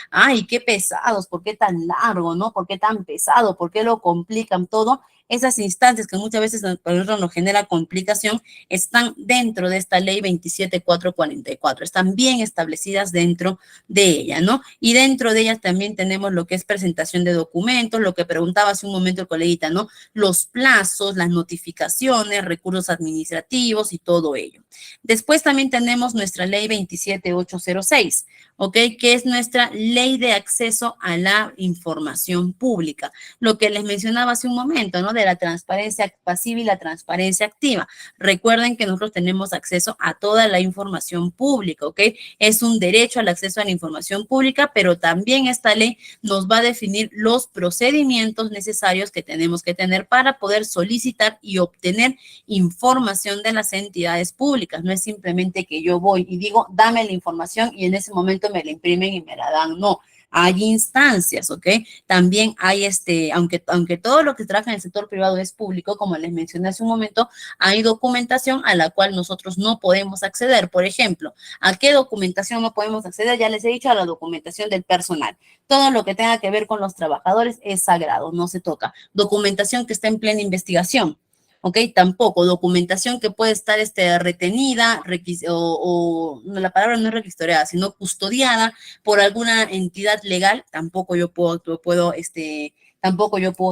S1: ay, qué pesados, ¿por qué tan largo, no? ¿Por qué tan pesado? ¿Por qué lo complican todo? Esas instancias que muchas veces para nosotros nos genera complicación están dentro de esta ley 27444, están bien establecidas dentro de ella, ¿no? Y dentro de ellas también tenemos lo que es presentación de documentos, lo que preguntaba hace un momento el coleguita, ¿no? Los plazos, las notificaciones, recursos administrativos y todo ello. Después también tenemos nuestra ley 27806, ¿ok? Que es nuestra ley de acceso a la información pública. Lo que les mencionaba hace un momento, ¿no? De la transparencia pasiva y la transparencia activa. Recuerden que nosotros tenemos acceso a toda la información pública, ¿ok? Es un derecho al acceso a la información pública, pero también esta ley nos va a definir los procedimientos necesarios que tenemos que tener para poder solicitar y obtener información de las entidades públicas. No es simplemente que yo voy y digo, dame la información y en ese momento me la imprimen y me la dan. No, hay instancias, ¿ok? También hay aunque todo lo que se trabaja en el sector privado es público, como les mencioné hace un momento, hay documentación a la cual nosotros no podemos acceder. Por ejemplo, ¿a qué documentación no podemos acceder? Ya les he dicho, a la documentación del personal. Todo lo que tenga que ver con los trabajadores es sagrado, no se toca. Documentación que está en plena investigación. ¿Ok? Tampoco. Documentación que puede estar retenida, no, la palabra no es requisitoreada, sino custodiada por alguna entidad legal, tampoco yo puedo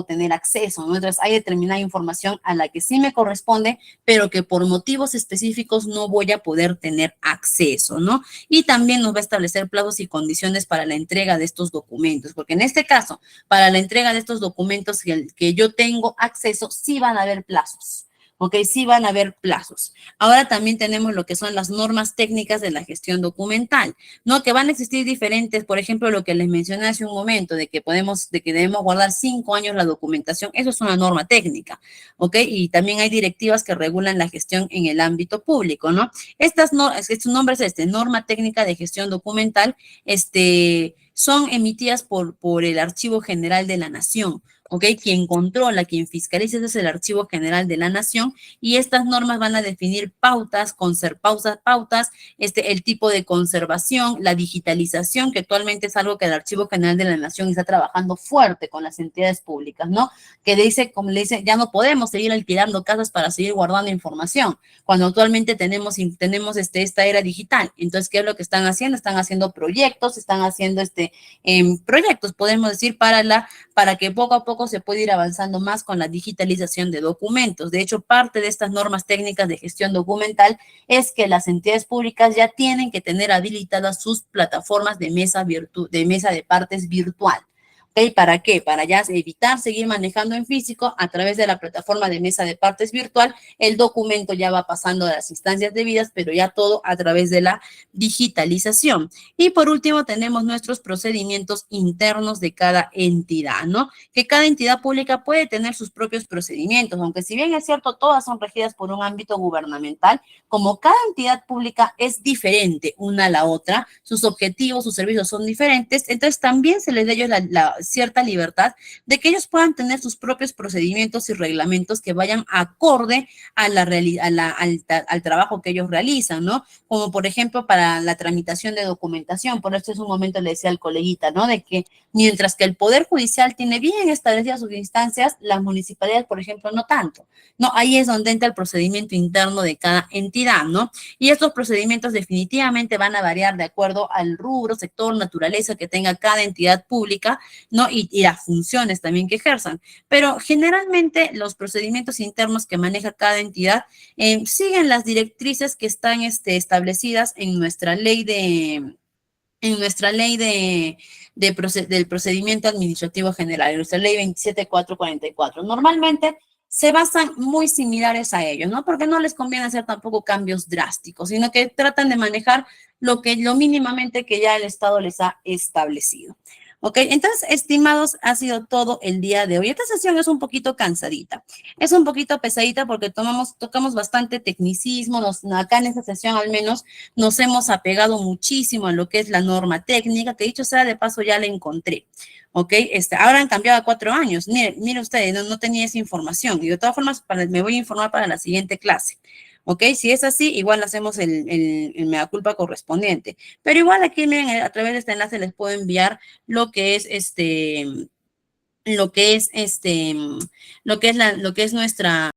S1: tener acceso, ¿no? Entonces, hay determinada información a la que sí me corresponde, pero que por motivos específicos no voy a poder tener acceso, ¿no? Y también nos va a establecer plazos y condiciones para la entrega de estos documentos, porque en este caso, para la entrega de estos documentos que yo tengo acceso, sí van a haber plazos. ¿ok? Sí van a haber plazos. Ahora también tenemos lo que son las normas técnicas de la gestión documental, ¿no? Que van a existir diferentes, por ejemplo, lo que les mencioné hace un momento, de que debemos guardar 5 años la documentación, eso es una norma técnica, ¿ok? Y también hay directivas que regulan la gestión en el ámbito público, ¿no? Estas no, su nombre es norma técnica de gestión documental, son emitidas por el Archivo General de la Nación. ¿Ok? Quien controla, quien fiscaliza ese es el Archivo General de la Nación y estas normas van a definir pautas, el tipo de conservación, la digitalización, que actualmente es algo que el Archivo General de la Nación está trabajando fuerte con las entidades públicas, ¿no? Que dice, como le dice, ya no podemos seguir alquilando casas para seguir guardando información, cuando actualmente tenemos esta era digital. Entonces, ¿qué es lo que están haciendo? Están haciendo proyectos, están haciendo proyectos, podemos decir, para que poco a poco se pueda ir avanzando más con la digitalización de documentos. De hecho, parte de estas normas técnicas de gestión documental es que las entidades públicas ya tienen que tener habilitadas sus plataformas de mesa de partes virtual. ¿Ok? ¿Para qué? Para ya evitar seguir manejando en físico a través de la plataforma de mesa de partes virtual. El documento ya va pasando de las instancias debidas, pero ya todo a través de la digitalización. Y por último, tenemos nuestros procedimientos internos de cada entidad, ¿no? Que cada entidad pública puede tener sus propios procedimientos, aunque si bien es cierto, todas son regidas por un ámbito gubernamental, como cada entidad pública es diferente una a la otra, sus objetivos, sus servicios son diferentes, entonces también se les da a ellos la cierta libertad de que ellos puedan tener sus propios procedimientos y reglamentos que vayan acorde a al trabajo que ellos realizan, ¿no? Como por ejemplo para la tramitación de documentación. Por eso es un momento le decía al coleguita, ¿no? De que mientras que el Poder Judicial tiene bien establecidas sus instancias, las municipalidades, por ejemplo, no tanto. No, ahí es donde entra el procedimiento interno de cada entidad, ¿no? Y estos procedimientos definitivamente van a variar de acuerdo al rubro, sector, naturaleza que tenga cada entidad pública, ¿no? Y las funciones también que ejerzan. Pero generalmente los procedimientos internos que maneja cada entidad siguen las directrices que están establecidas en nuestra ley del procedimiento administrativo general, en nuestra ley 27444. Normalmente se basan muy similares a ellos, ¿no? Porque no les conviene hacer tampoco cambios drásticos, sino que tratan de manejar lo mínimamente que ya el Estado les ha establecido. Ok, entonces, estimados, ha sido todo el día de hoy. Esta sesión es un poquito cansadita, es un poquito pesadita porque tocamos bastante tecnicismo, acá en esta sesión al menos nos hemos apegado muchísimo a lo que es la norma técnica, que dicho sea de paso ya la encontré. ¿Ok? Ahora han cambiado a 4 años. Mire usted, no tenía esa información. Y de todas formas, me voy a informar para la siguiente clase. ¿Ok? Si es así, igual hacemos el mea culpa correspondiente. Pero igual aquí, miren, a través de este enlace les puedo enviar lo que es lo que es nuestra